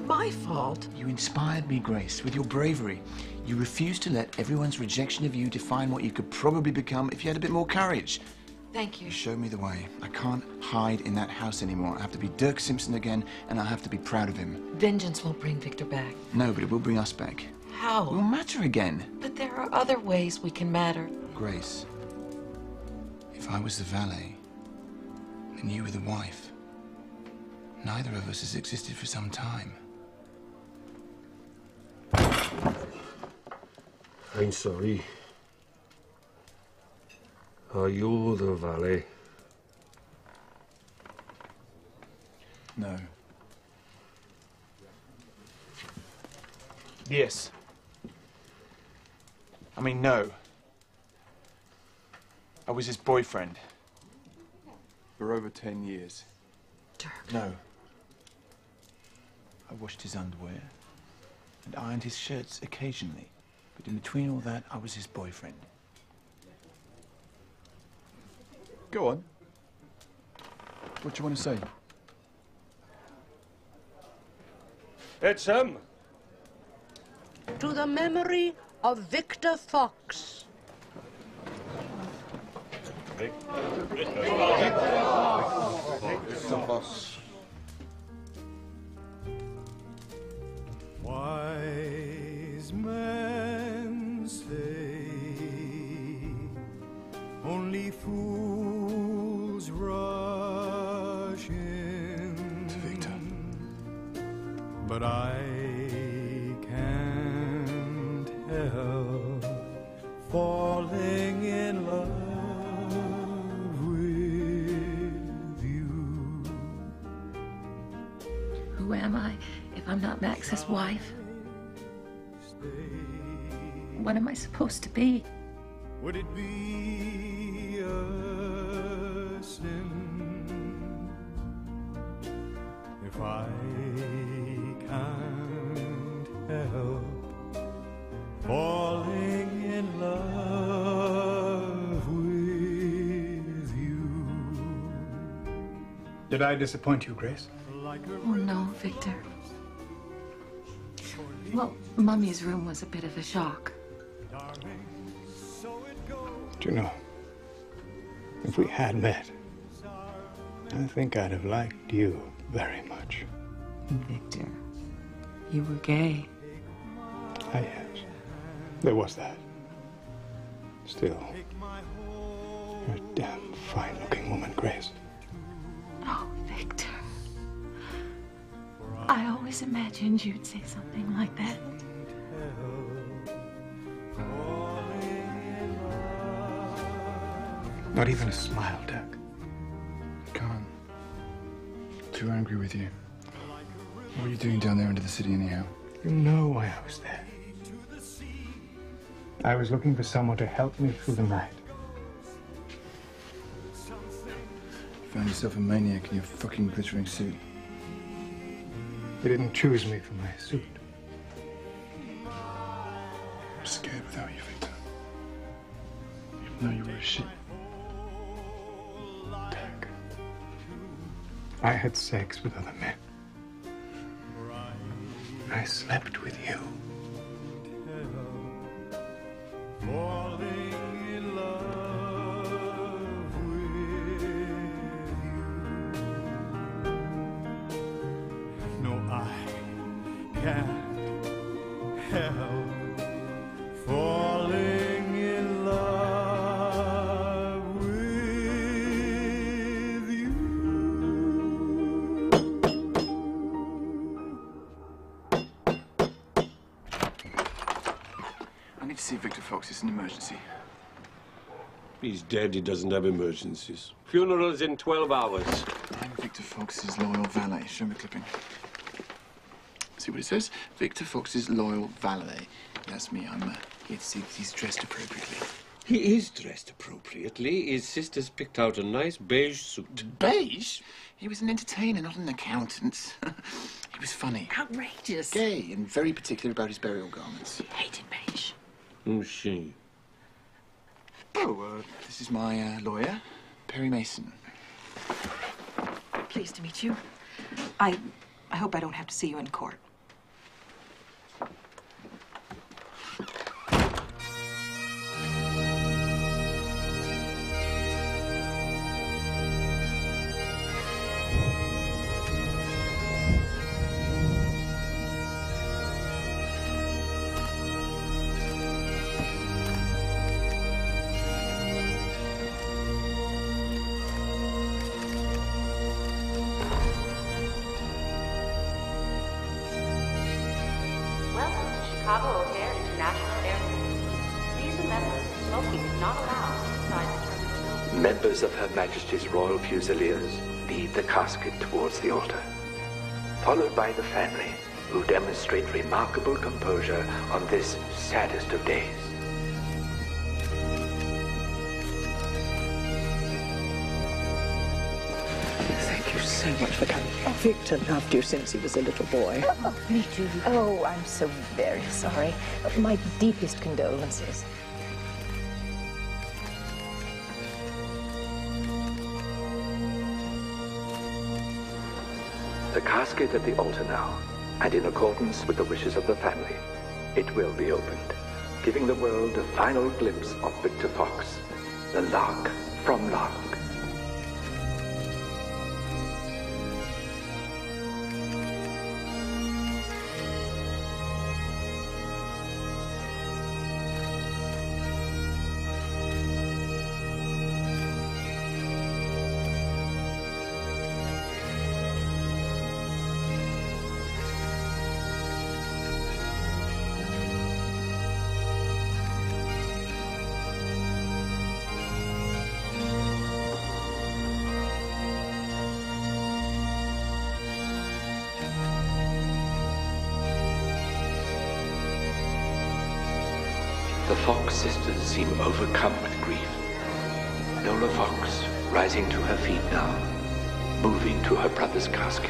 My fault? You inspired me, Grace, with your bravery. You refused to let everyone's rejection of you define what you could probably become if you had a bit more courage. Thank you. You showed me the way. I can't hide in that house anymore. I have to be Dirk Simpson again, and I have to be proud of him. Vengeance won't bring Victor back. No, but it will bring us back. How? We'll matter again. But there are other ways we can matter. Grace, if I was the valet, and you were the wife, neither of us has existed for some time. I'm sorry. Are you the valet? No. Yes. I mean, no. I was his boyfriend. For over 10 years. Dirk. No. I washed his underwear and ironed his shirts occasionally. But in between all that, I was his boyfriend. Go on. What do you want to say? It's him. To the memory of Victor Fox. Victor Fox. Wise men say only fools rush in. Victor. But I can't help falling in love with you. Who am I if I'm not Max's wife? What am I supposed to be? Would it be a sin if I can't help falling in love with you? Did I disappoint you, Grace? Oh, no, Victor. Well, Mummy's room was a bit of a shock. Do you know, if we had met, I think I'd have liked you very much. Victor, you were gay. Ah, yes. There was that. Still, you're a damn fine-looking woman, Grace. Oh, Victor. I always imagined you'd say something like that. Not even a smile, Doug. Can't. Too angry with you. What are you doing down there into the city anyhow? You know why I was there. I was looking for someone to help me through the night. Found yourself a maniac in your fucking glittering suit. They didn't choose me for my suit. I'm scared without you, Victor. Even though you were a shit. Doug, I had sex with other men. I slept with you. Falling in love with you. No, I can't help falling in love with you. I need to see Victor Fox. It's an emergency. He's dead. He doesn't have emergencies. Funeral's in 12 hours. I'm Victor Fox's loyal valet. Show me the clipping. See what it says? Victor Fox's loyal valet. That's me. I'm here to see that he's dressed appropriately. He is dressed appropriately. His sister's picked out a nice beige suit. Beige? He was an entertainer, not an accountant. He was funny. Outrageous. Gay, and very particular about his burial garments. He hated beige. Who's she? Oh, this is my lawyer, Perry Mason. Pleased to meet you. I hope I don't have to see you in court. Welcome to Chicago O'Hare International Airport. Please remember, smoking is not allowed inside the terminal. Members of Her Majesty's Royal Fusiliers lead the casket towards the altar, followed by the family, who demonstrate remarkable composure on this saddest of days. Thank you so much for coming. Victor loved you since he was a little boy. Me too. Oh, I'm so very sorry. My deepest condolences. The casket at the altar now, and in accordance with the wishes of the family, it will be opened, giving the world a final glimpse of Victor Fox, the Lark from Lark. The Fox sisters seem overcome with grief. Lola Fox rising to her feet now, moving to her brother's casket.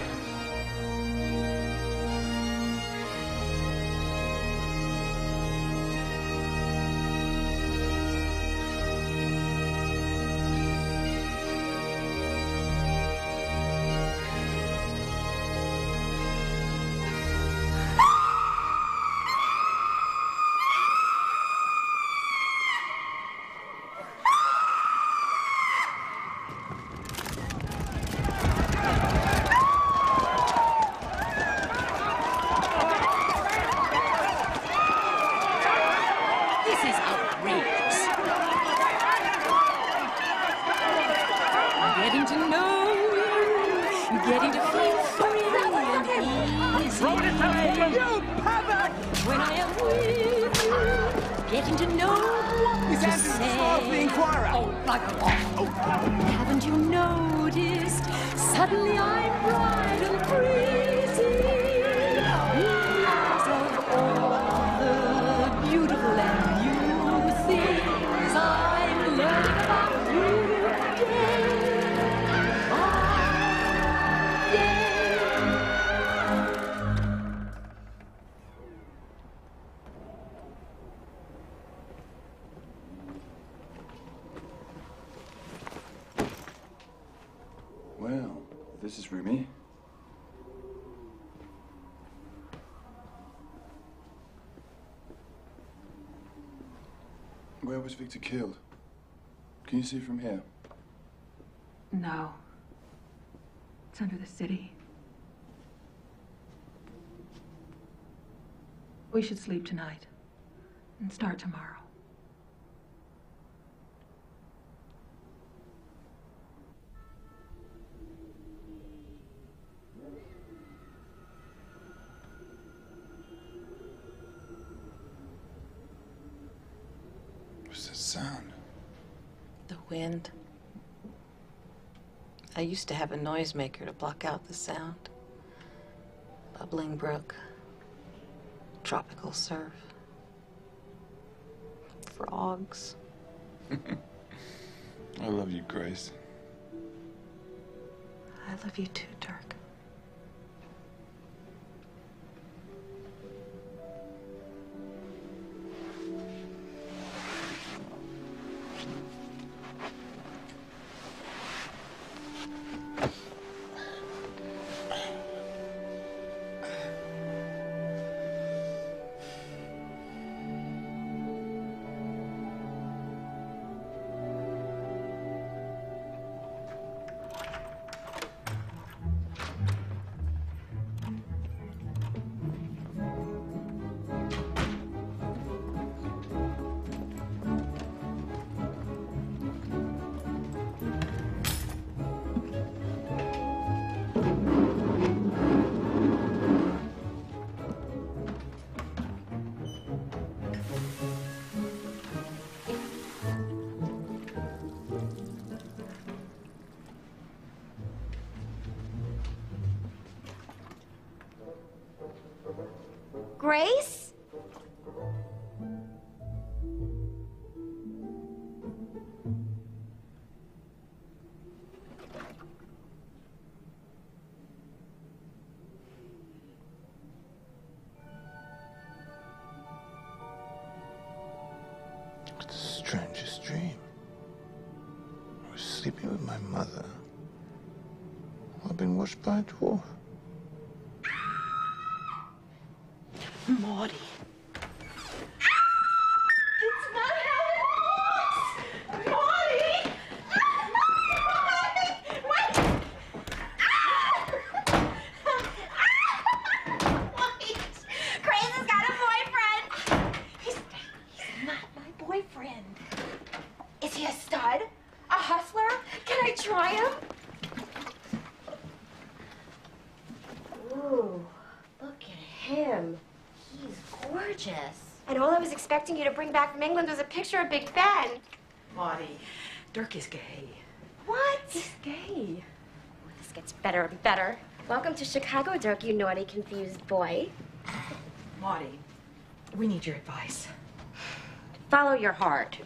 is outrageous. Getting to know you, getting to feel free and easy. You pervert! When I am with you, getting to know what to say. The Inquirer. Oh, bugger off. Haven't you noticed? Suddenly I'm bright and breezy. Because of all the beautiful and new things I'm learning about you day by day. Well, this is roomy. Where was Victor killed? Can you see from here? No. It's under the city. We should sleep tonight and start tomorrow. What's that sound? The wind. I used to have a noisemaker to block out the sound. Bubbling brook. Tropical surf. Frogs. I love you, Grace. I love you too, Dirk. Grace? It's the strangest dream. I was sleeping with my mother. I've been watched by a dwarf. Maudie. It's not how it works! Maudie! Wait! Grace has got a boyfriend. He's not my boyfriend. Is he a stud? A hustler? Can I try him? Ooh, look at him. He's gorgeous. And all I was expecting you to bring back from England was a picture of Big Ben. Maudie, Dirk is gay. What? He's gay. This gets better and better. Welcome to Chicago, Dirk, you naughty, confused boy. Maudie, we need your advice. Follow your heart.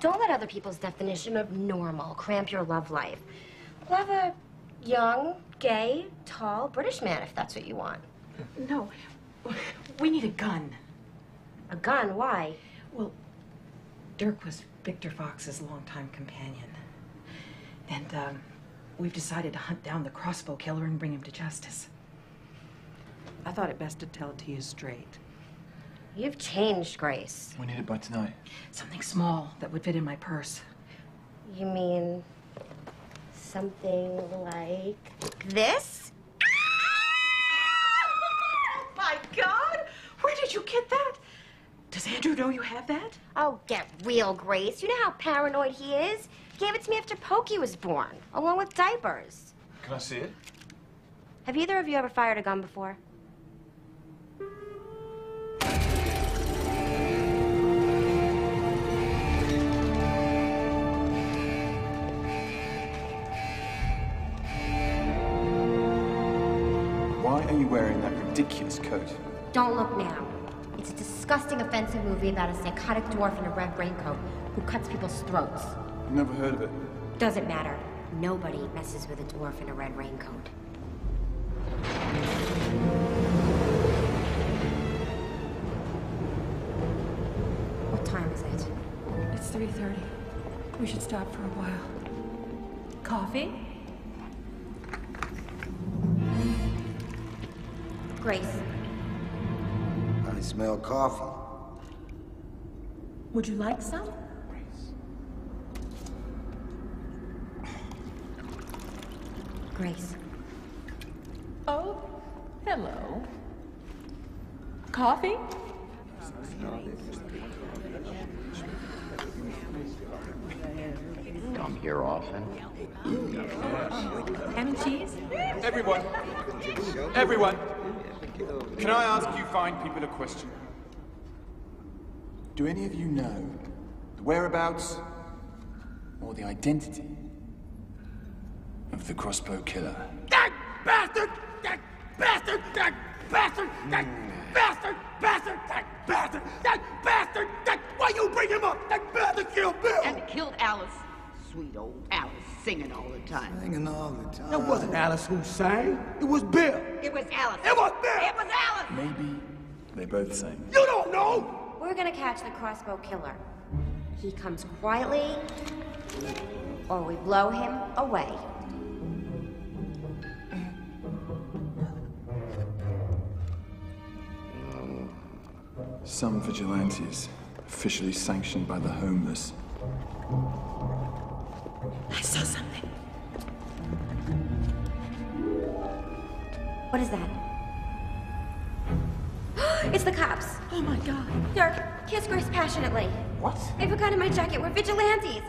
Don't let other people's definition of normal cramp your love life. Love a young, gay, tall British man if that's what you want. No, we need a gun. A gun? Why? Well, Dirk was Victor Fox's longtime companion. And, we've decided to hunt down the crossbow killer and bring him to justice. I thought it best to tell it to you straight. You've changed, Grace. We need it by tonight. Something small that would fit in my purse. You mean something like this? Oh, my God! Where did you get that? Does Andrew know you have that? Oh, get real, Grace. You know how paranoid he is. He gave it to me after Pokey was born, along with diapers. Can I see it? Have either of you ever fired a gun before? Why are you wearing that ridiculous coat? Don't look now. It's a disgusting, offensive movie about a psychotic dwarf in a red raincoat who cuts people's throats. Never heard of it. Doesn't matter. Nobody messes with a dwarf in a red raincoat. What time is it? It's 3:30. We should stop for a while. Coffee? Grace. I smell coffee. Would you like some? Grace. Oh, hello. Coffee? Come here often. Ham and cheese? Everyone! Everyone! Can I ask you fine people a question? Do any of you know the whereabouts or the identity of the crossbow killer? That bastard! That bastard! That bastard! That bastard! Bastard! That bastard! That bastard! That why you bring him up? That bastard killed Bill! And killed Alice. Sweet old Alice, singing all the time. Singing all the time. That wasn't Alice who sang. It was Bill. It was Alice. It was Bill. It was Alice. Maybe they both sang. You don't know. We're gonna catch the crossbow killer. He comes quietly, or we blow him away. Some vigilantes, officially sanctioned by the homeless. I saw something. What is that? It's the cops. Oh my God. Dirk, kiss Grace passionately. What? I have a gun in my jacket. We're vigilantes.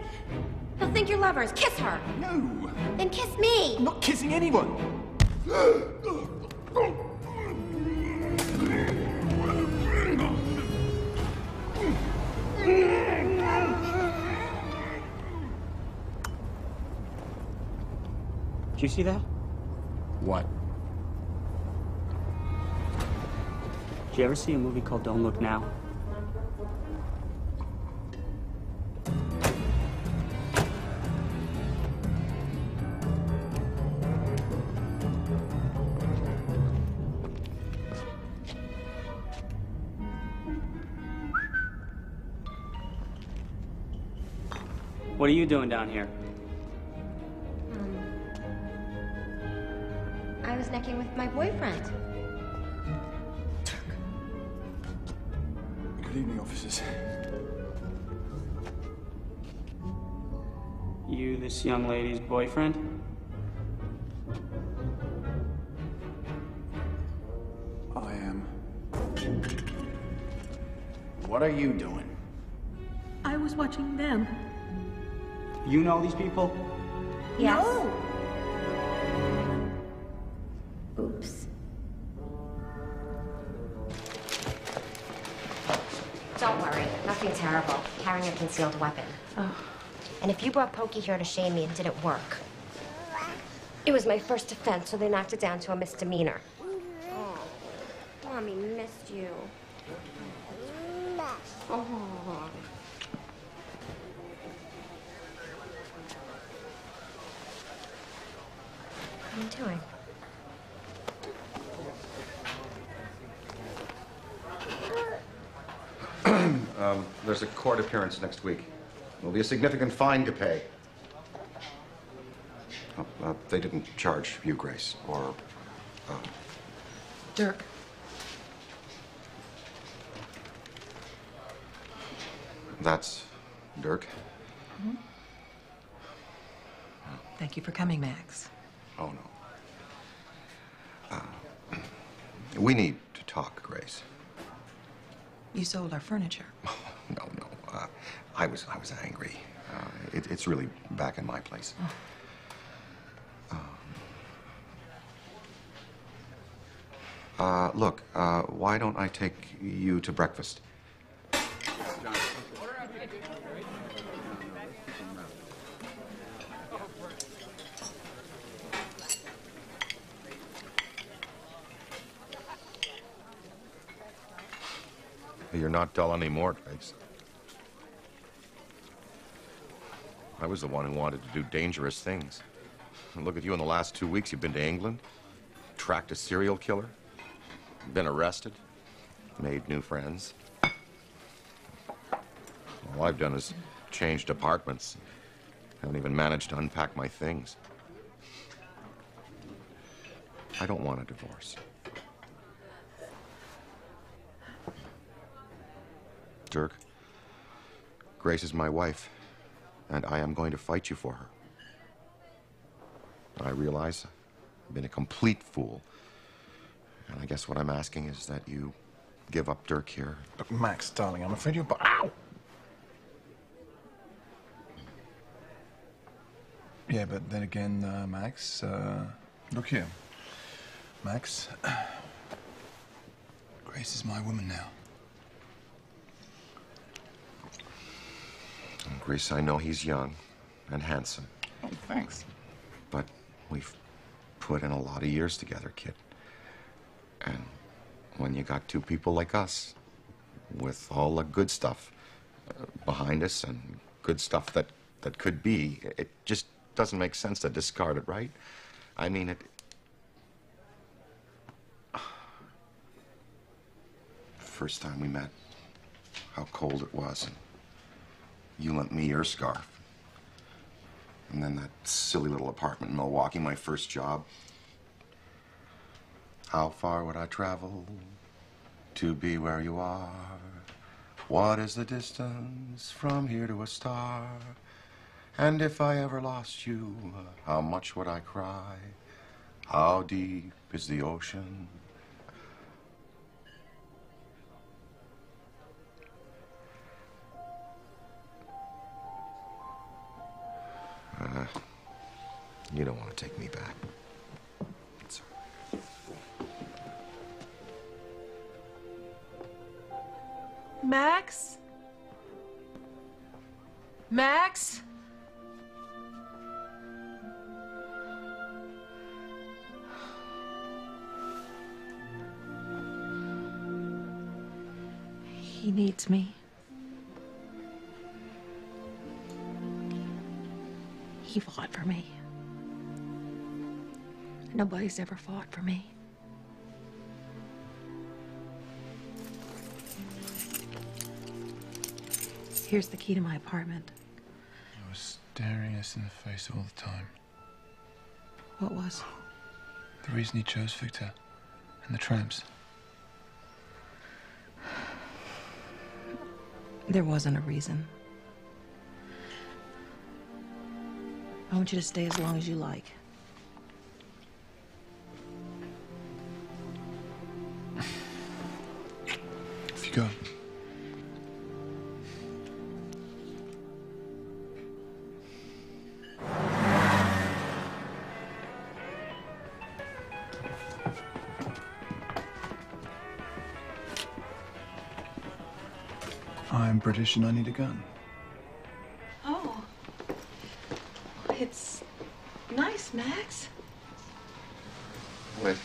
He'll think you're lovers. Kiss her. No. Then kiss me. I'm not kissing anyone. Did you see that? What? Did you ever see a movie called Don't Look Now? What are you doing down here? I was necking with my boyfriend. Good evening, officers. You this young lady's boyfriend? I am. What are you doing? I was watching them. You know these people? Yes. No. Oops. Don't worry, nothing terrible. Carrying a concealed weapon. Oh. And if you brought Pokey here to shame me, it didn't work. It was my first offense, so they knocked it down to a misdemeanor. Oh, Mommy missed you. Oh. What are you doing? There's a court appearance next week. There'll be a significant fine to pay. They didn't charge you, Grace, or... Dirk. That's Dirk. Mm-hmm. Thank you for coming, Max. Oh, no. We need to talk, Grace. You sold our furniture. No. I was angry. It's really back in my place. Look, why don't I take you to breakfast? You're not dull anymore, Grace. I was the one who wanted to do dangerous things. Look at you in the last 2 weeks. You've been to England, tracked a serial killer, been arrested, made new friends. All I've done is changed apartments. Haven't even managed to unpack my things. I don't want a divorce. Dirk, Grace is my wife, and I am going to fight you for her. I realize I've been a complete fool, and I guess what I'm asking is that you give up Dirk here. Look, Max, darling, I'm afraid you're... Ow! Yeah, but then again, Max, look here. Max, Grace is my woman now. Grace, I know he's young and handsome. Oh, thanks. But we've put in a lot of years together, kid. And when you got two people like us, with all the good stuff behind us and good stuff that could be, it just doesn't make sense to discard it, right? I mean, it... First time we met, how cold it was. And you lent me your scarf. And then that silly little apartment in Milwaukee, my first job. How far would I travel to be where you are? What is the distance from here to a star? And if I ever lost you, how much would I cry? How deep is the ocean? You don't want to take me back. It's all right. Max? Max? He needs me. He fought for me. Nobody's ever fought for me. Here's the key to my apartment. You were staring us in the face all the time. What was? The reason he chose Victor and the tramps. There wasn't a reason. I want you to stay as long as you like. Off you go. I'm British and I need a gun. Oh. It's nice, Max. Wait.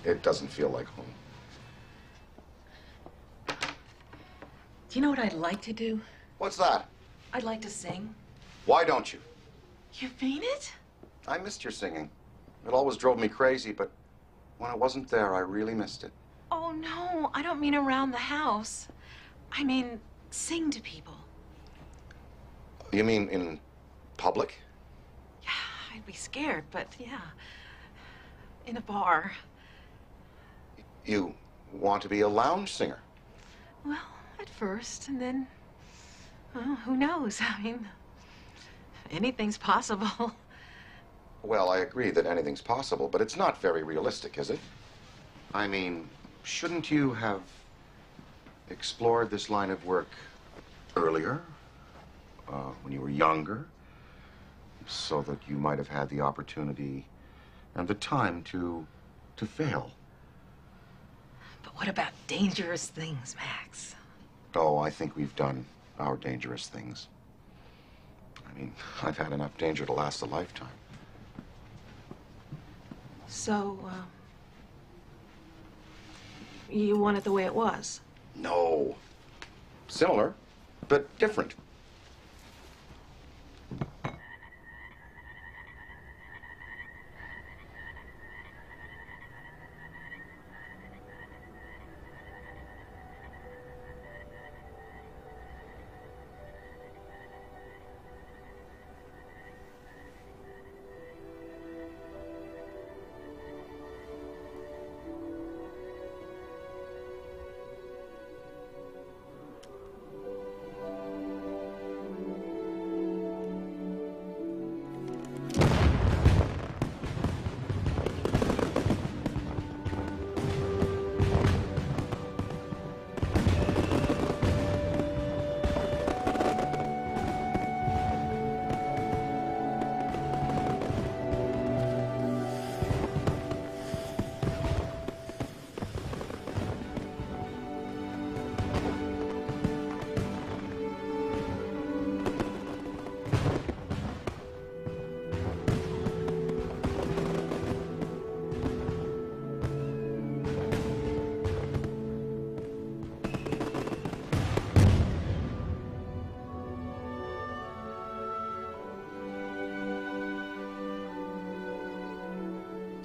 It doesn't feel like home. Do you know what I'd like to do? What's that? I'd like to sing. Why don't you? You mean it? I missed your singing. It always drove me crazy, but when I wasn't there, I really missed it. Oh, no, I don't mean around the house. I mean, sing to people. You mean in public? Yeah, I'd be scared, but yeah. In a bar. You want to be a lounge singer? Well, at first, and then, well, who knows? I mean, anything's possible. Well, I agree that anything's possible, but it's not very realistic, is it? I mean, shouldn't you have explored this line of work earlier, when you were younger, so that you might have had the opportunity and the time to fail. But what about dangerous things, Max? Oh, I think we've done our dangerous things. I mean, I've had enough danger to last a lifetime. So, you want it the way it was? No. Similar, but different.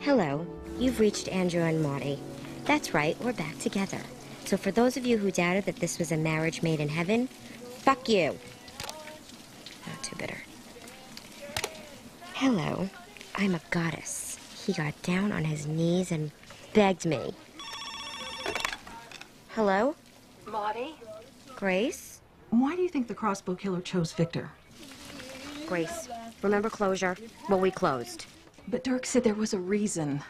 Hello, you've reached Andrew and Maudie. That's right, we're back together. So for those of you who doubted that this was a marriage made in heaven, fuck you. Not too bitter. Hello, I'm a goddess. He got down on his knees and begged me. Hello? Maudie? Grace? Why do you think the crossbow killer chose Victor? Grace, remember closure? Well, we closed. But Dirk said there was a reason.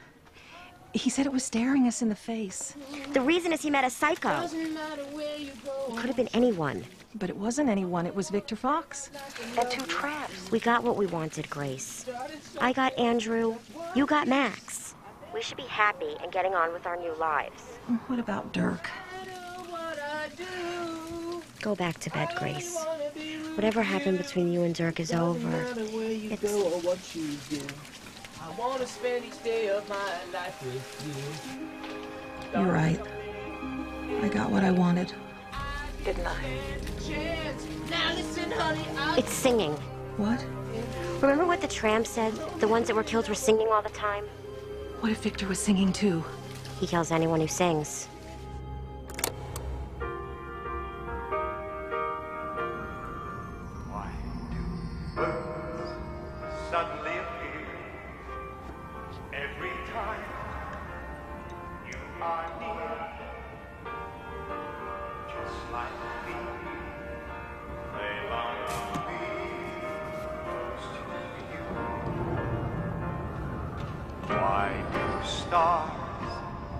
He said it was staring us in the face. The reason is he met a psycho. It could have been anyone. But it wasn't anyone, it was Victor Fox. And two tramps. We got what we wanted, Grace. I got Andrew, you got Max. We should be happy and getting on with our new lives. What about Dirk? Go back to bed, Grace. Whatever happened between you and Dirk is over. I want to spend each day of my life with you. You're right. I got what I wanted. Didn't I? It's singing. What? Remember what the tramp said? The ones that were killed were singing all the time? What if Victor was singing too? He kills anyone who sings. Why do birds suddenly appear every time you are near? Just like me, they long to be close to you. Why do stars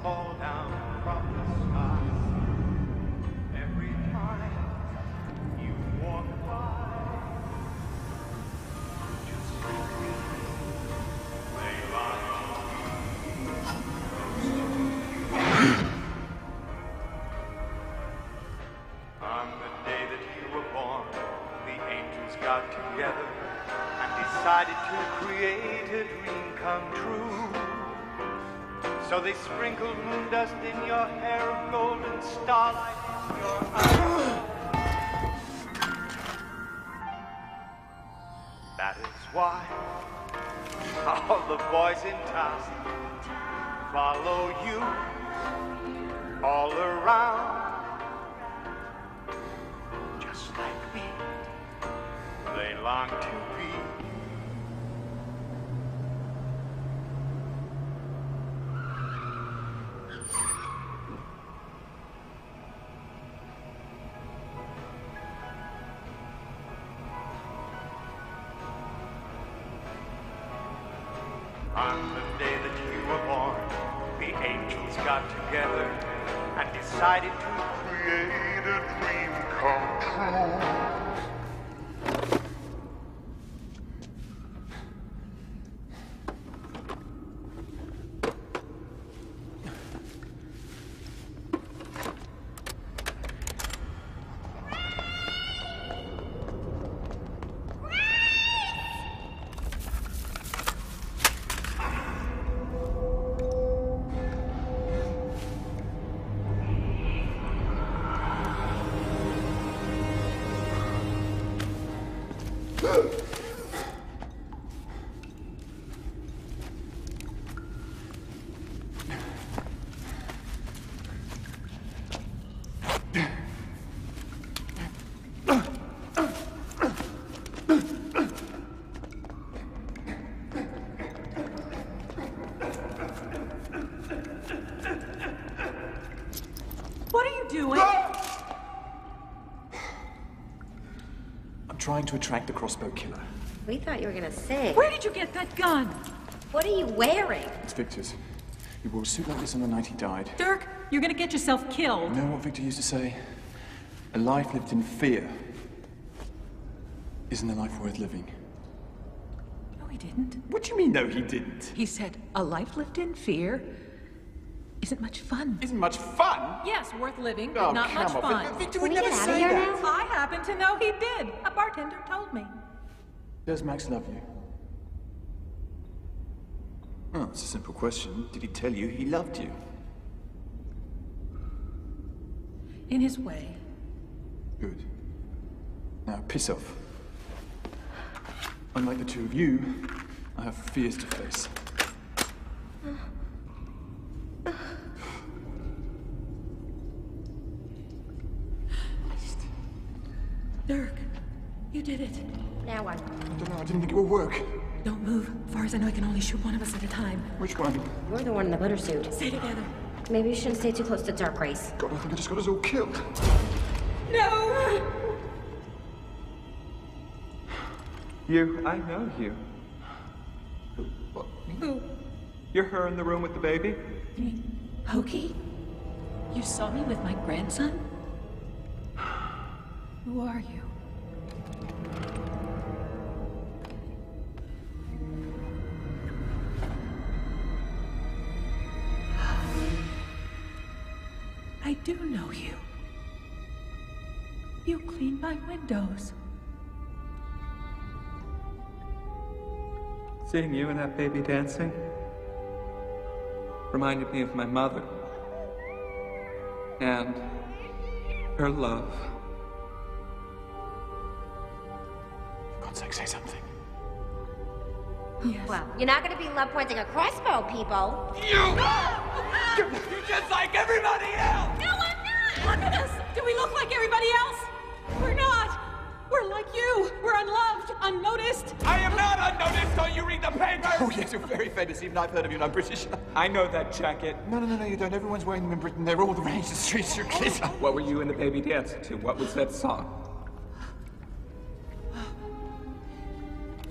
fall down from the sky every time you walk by? Just like me, they long to be close to you. On the day that you were born, the angels got together and decided to create a dream come true. So they sprinkled moon dust in your hair of golden starlight in your eyes. That is why all the boys in town follow you all around. Just like me, they long to be. On the day that you were born, the angels got together and decided to create a dream come true. What are you doing? I'm trying to attract the crossbow killer. We thought you were gonna sing. Where did you get that gun? What are you wearing? It's Victor's. He wore a suit like this on the night he died. Dirk, you're gonna get yourself killed. You know what Victor used to say? A life lived in fear isn't a life worth living. No, he didn't. What do you mean, no, he didn't? He said, a life lived in fear isn't much fun. Isn't much fun? Yes, worth living, Oh, but not come much on, fun. Victor would never say that. I happen to know he did. A bartender told me. Does Max love you? Oh, it's a simple question. Did he tell you he loved you? In his way. Good. Now, piss off. Unlike the two of you, I have fears to face. Dirk, you did it. Now what? I don't know, I didn't think it would work. Don't move. As far as I know, I can only shoot one of us at a time. Which one? You're the one in the glitter suit. Stay together. Maybe you shouldn't stay too close to Dark Race. God, I think I just got us all killed. No! You, I know you. What? Who? You're her in the room with the baby? Hokey? You saw me with my grandson? Who are you? I do know you. You clean my windows. Seeing you and that baby dancing reminded me of my mother and her love. For God's sake, say something. Yes. Well, you're not going to be love pointing a crossbow, people. You're just like everybody else! No, I'm not! Look at us! Do we look like everybody else? We're not! We're like you! We're unloved, unnoticed! I am not unnoticed, don't you read the paper? Oh, yes, you're very famous. Even I've heard of you, and I'm British. I know that jacket. No, you don't. Everyone's wearing them in Britain. They're all the rage. The streets are glitter. What were you and the baby dancing to? What was that song?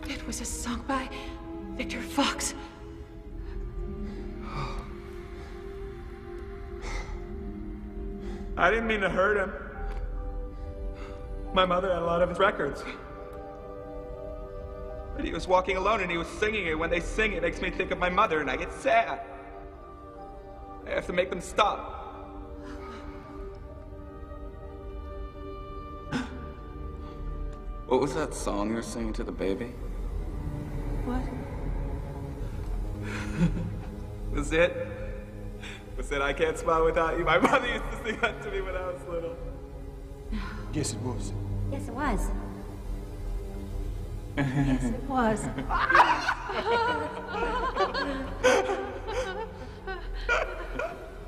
It was a song by Victor Fox. I didn't mean to hurt him. My mother had a lot of his records. But he was walking alone and he was singing it. When they sing, it makes me think of my mother and I get sad. I have to make them stop. What was that song you were singing to the baby? What? Was it? Was it I Can't Smile Without You? My mother used to sing that to me when I was little. Yes, it was. Yes, it was. Yes, it was.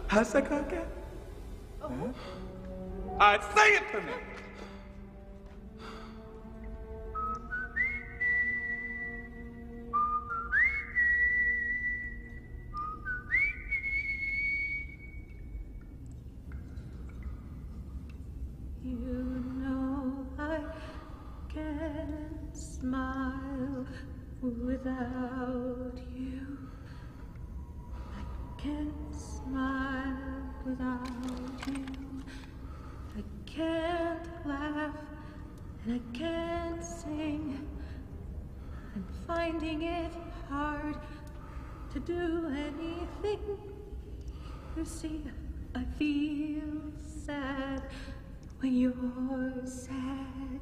How's that go again? Sing it to me! You know I can't smile without you. I can't smile without you. I can't laugh, and I can't sing. I'm finding it hard to do anything. You see, I feel sad when you're sad.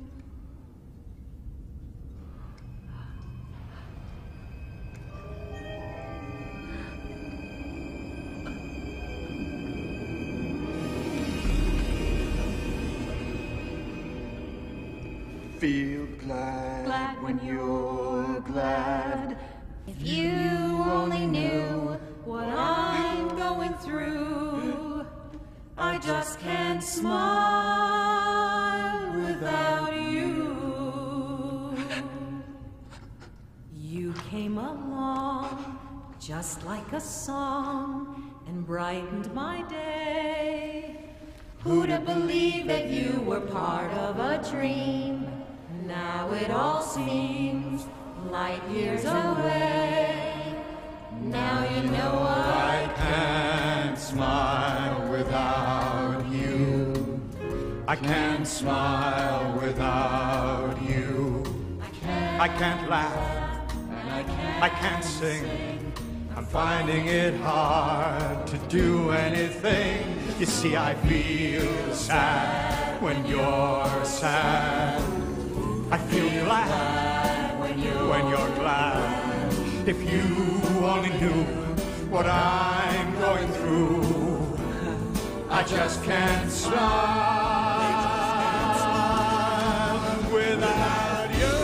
Feel glad when you're glad. If you only knew what I'm going through, I just can't smile without you. You came along just like a song and brightened my day. Who'd have believed that you were part of a dream? Now it all seems light years away. Now you know I can't smile without you. I can't smile without you. I can't laugh. I can't sing. I'm finding it hard to do anything. You see, I feel sad when you're sad. I feel glad when you're glad. If you only knew what I'm going through, I just can't smile without you.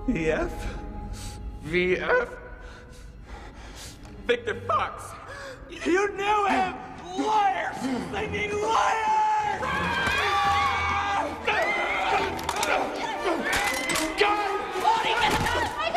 VF? VF? Victor Fox! You knew him! Liar! Singing liar! God! I got it!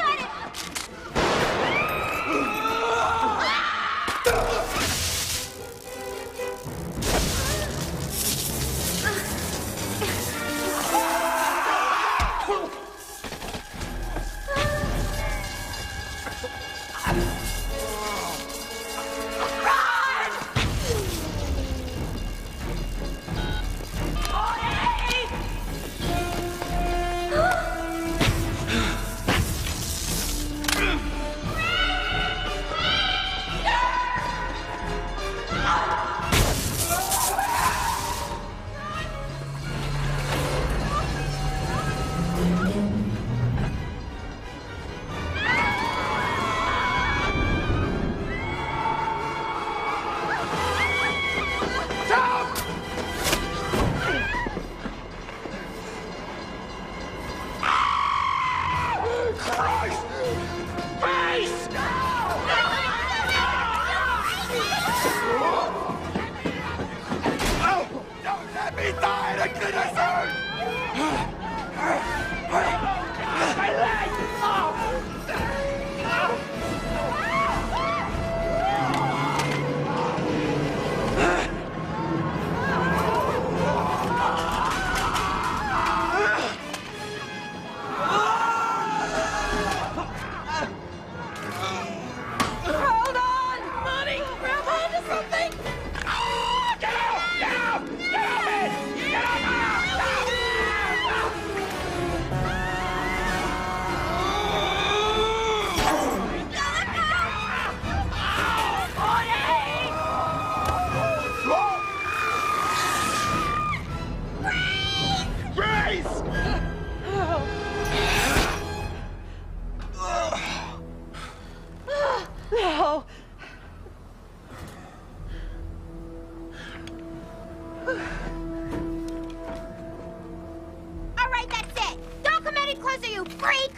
because of you, freak!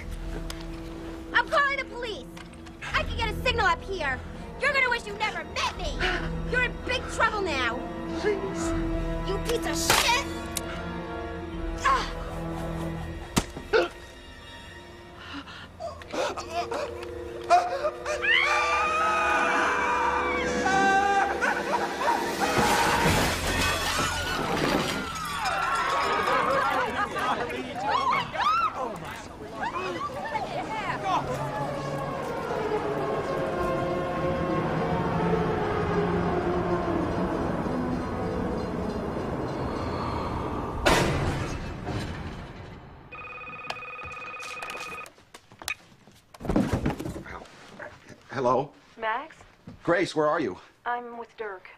I'm calling the police. I can get a signal up here. You're gonna wish you never met me. You're in big trouble now. Please. You piece of shit! Ah. Hello? Max? Grace, where are you? I'm with Dirk.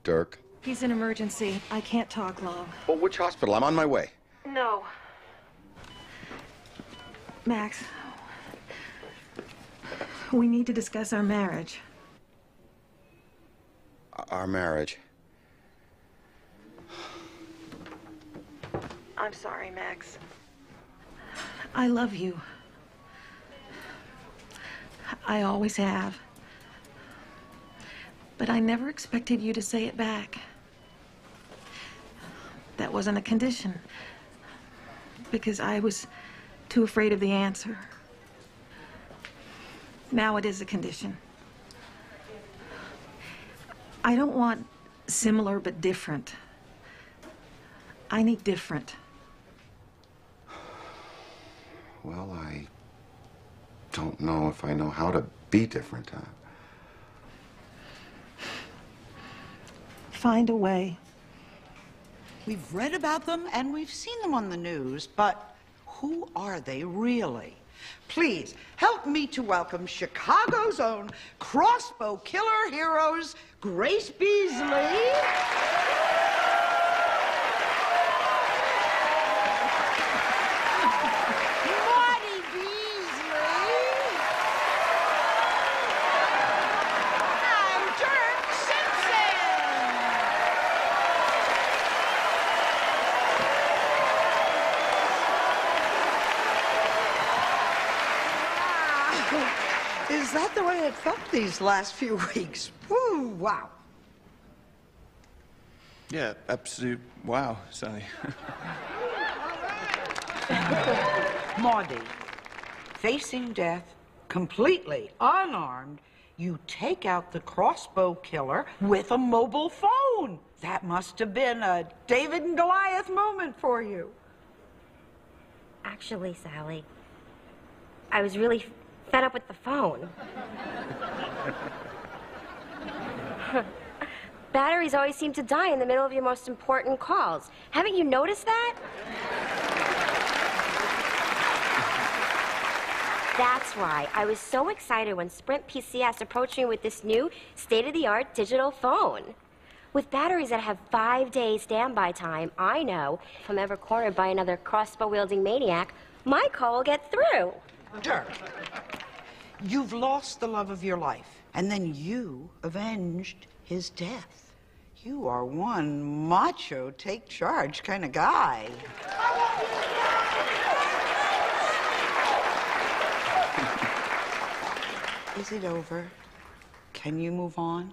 Dirk? He's in emergency. I can't talk long. Well, which hospital? I'm on my way. No. Max, we need to discuss our marriage. Our marriage? I'm sorry, Max. I love you. I always have. But I never expected you to say it back. That wasn't a condition, because I was too afraid of the answer. Now it is a condition. I don't want similar but different. I need different. Well, I don't know if I know how to be different. Find a way. We've read about them and we've seen them on the news, but who are they really? Please help me to welcome Chicago's own crossbow killer heroes, Grace Beasley. Is that the way it felt these last few weeks? Woo, wow. Yeah, absolute wow, Sally. Maudie, facing death completely unarmed, you take out the crossbow killer with a mobile phone. That must have been a David and Goliath moment for you. Actually, Sally, I was really fed up with the phone. Batteries always seem to die in the middle of your most important calls. Haven't you noticed that? That's why I was so excited when Sprint PCS approached me with this new state-of-the-art digital phone. With batteries that have 5-day standby time, I know if I'm ever cornered by another crossbow-wielding maniac, my call will get through. Dirk, you've lost the love of your life, and then you avenged his death. You are one macho, take-charge kind of guy. Is it over? Can you move on?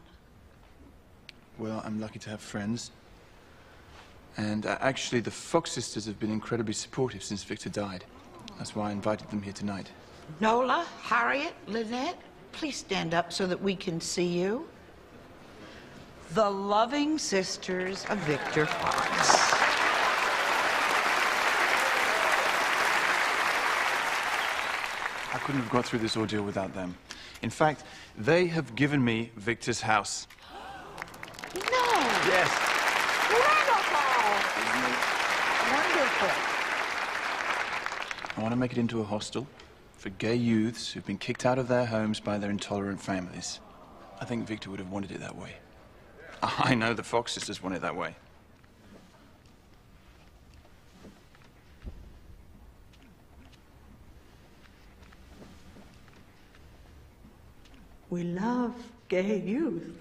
Well, I'm lucky to have friends. And actually, the Fox sisters have been incredibly supportive since Victor died. That's why I invited them here tonight. Nola, Harriet, Lynette, please stand up so that we can see you. The loving sisters of Victor Fox. I couldn't have got through this ordeal without them. In fact, they have given me Victor's house. No! Yes. Wonderful. I want to make it into a hostel for gay youths who've been kicked out of their homes by their intolerant families. I think Victor would have wanted it that way. I know the Fox sisters want it that way. We love gay youth.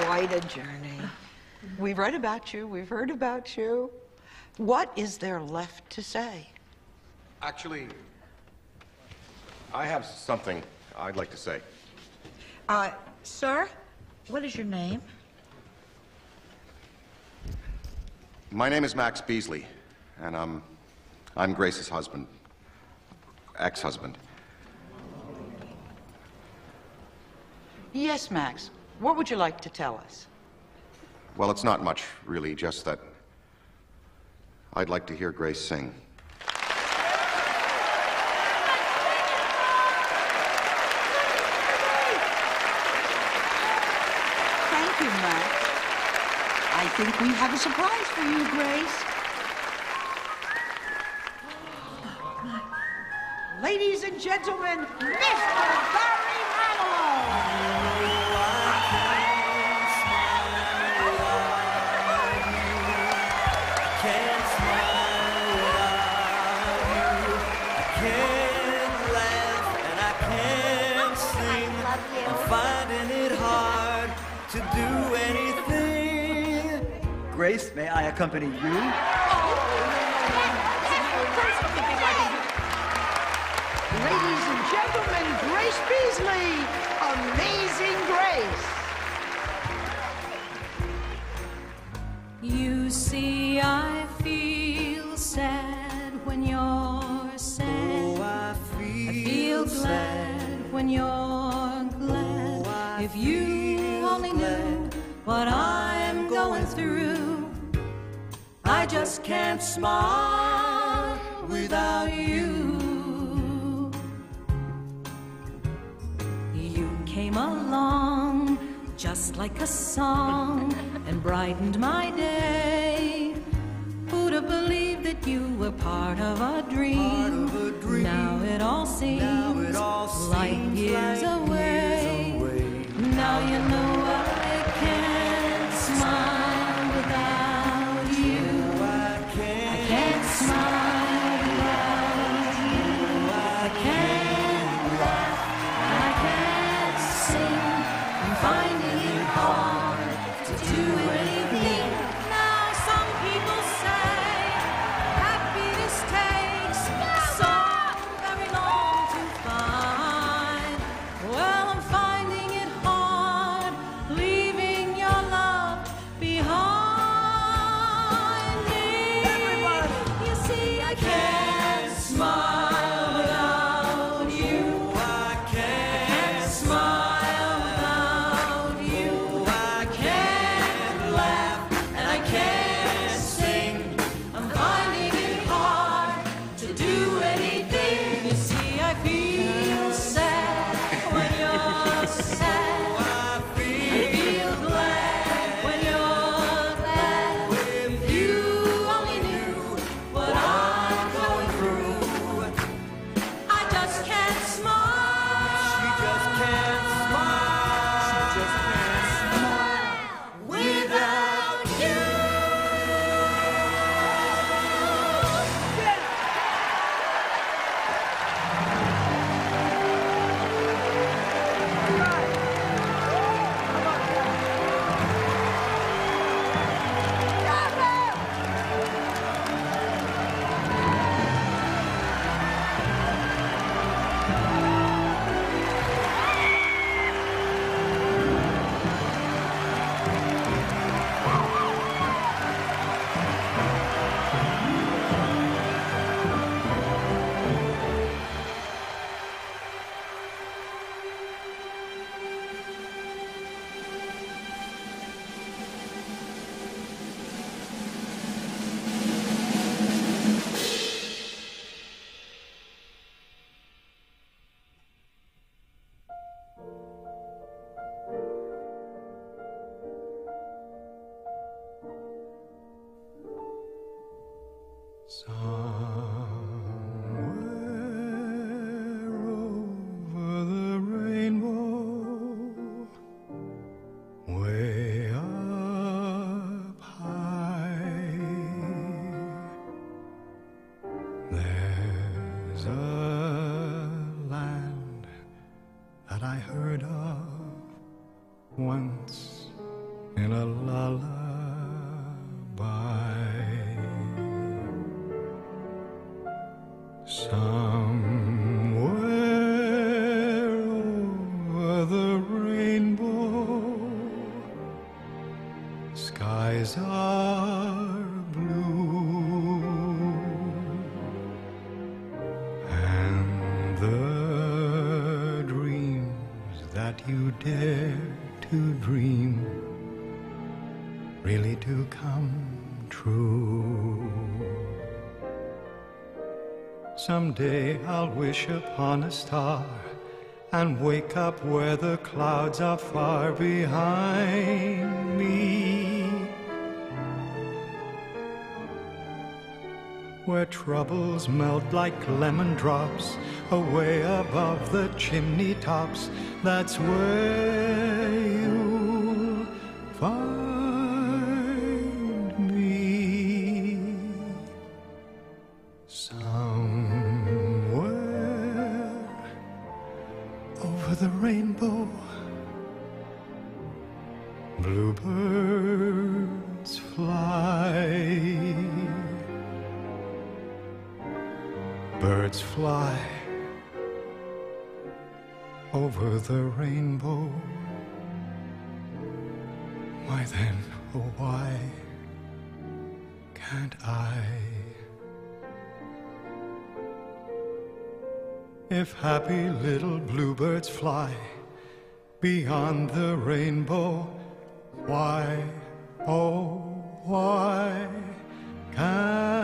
quite a journey. We've read about you. We've heard about you. What is there left to say? Actually, I have something I'd like to say. Sir, what is your name? My name is Max Beasley, and I'm Grace's husband, ex-husband. Yes, Max. What would you like to tell us? Well, it's not much, really, just that I'd like to hear Grace sing. Thank you, Max. I think we have a surprise for you, Grace. Ladies and gentlemen, Mr. Barry Manilow! Finding it hard to do anything. Grace, may I accompany you? Ladies and gentlemen, Grace Beasley, Amazing Grace. You see, I feel sad when you're sad. Oh, I feel glad when you're glad. If you only knew what I'm going through, I just can't smile without you. You came along just like a song and brightened my day. Who'd have believed that you were part of a dream? Now it all seems like years away. Now you know I can't smile without you. I can't smile without you. I can't laugh, I can't sing. I'm finding it hard to do anything. Now some people say happiness takes so very long to find. Well, I'm finding it hard, leaving your love behind me. Everybody, you see, I can't smile without you. I can't smile without you. I can't laugh and I can't sing. I'm finding it hard to do anything. You see, I feel sad when you're sad. I feel glad when you're glad. If you only knew what I'm going through, I just can't smile. She just can't smile. She just can't smile without you. Over the rainbow, way up high, there's a land that I heard of once a lullaby. Somewhere over the rainbow, skies are blue, and the dreams that you dare to dream really do come true. Someday I'll wish upon a star and wake up where the clouds are far behind me, where troubles melt like lemon drops away above the chimney tops. That's where you'll find me. Somewhere over the rainbow, bluebirds fly. Birds fly over the rainbow. Why then, oh why can't I? If happy little bluebirds fly beyond the rainbow, why, oh why can't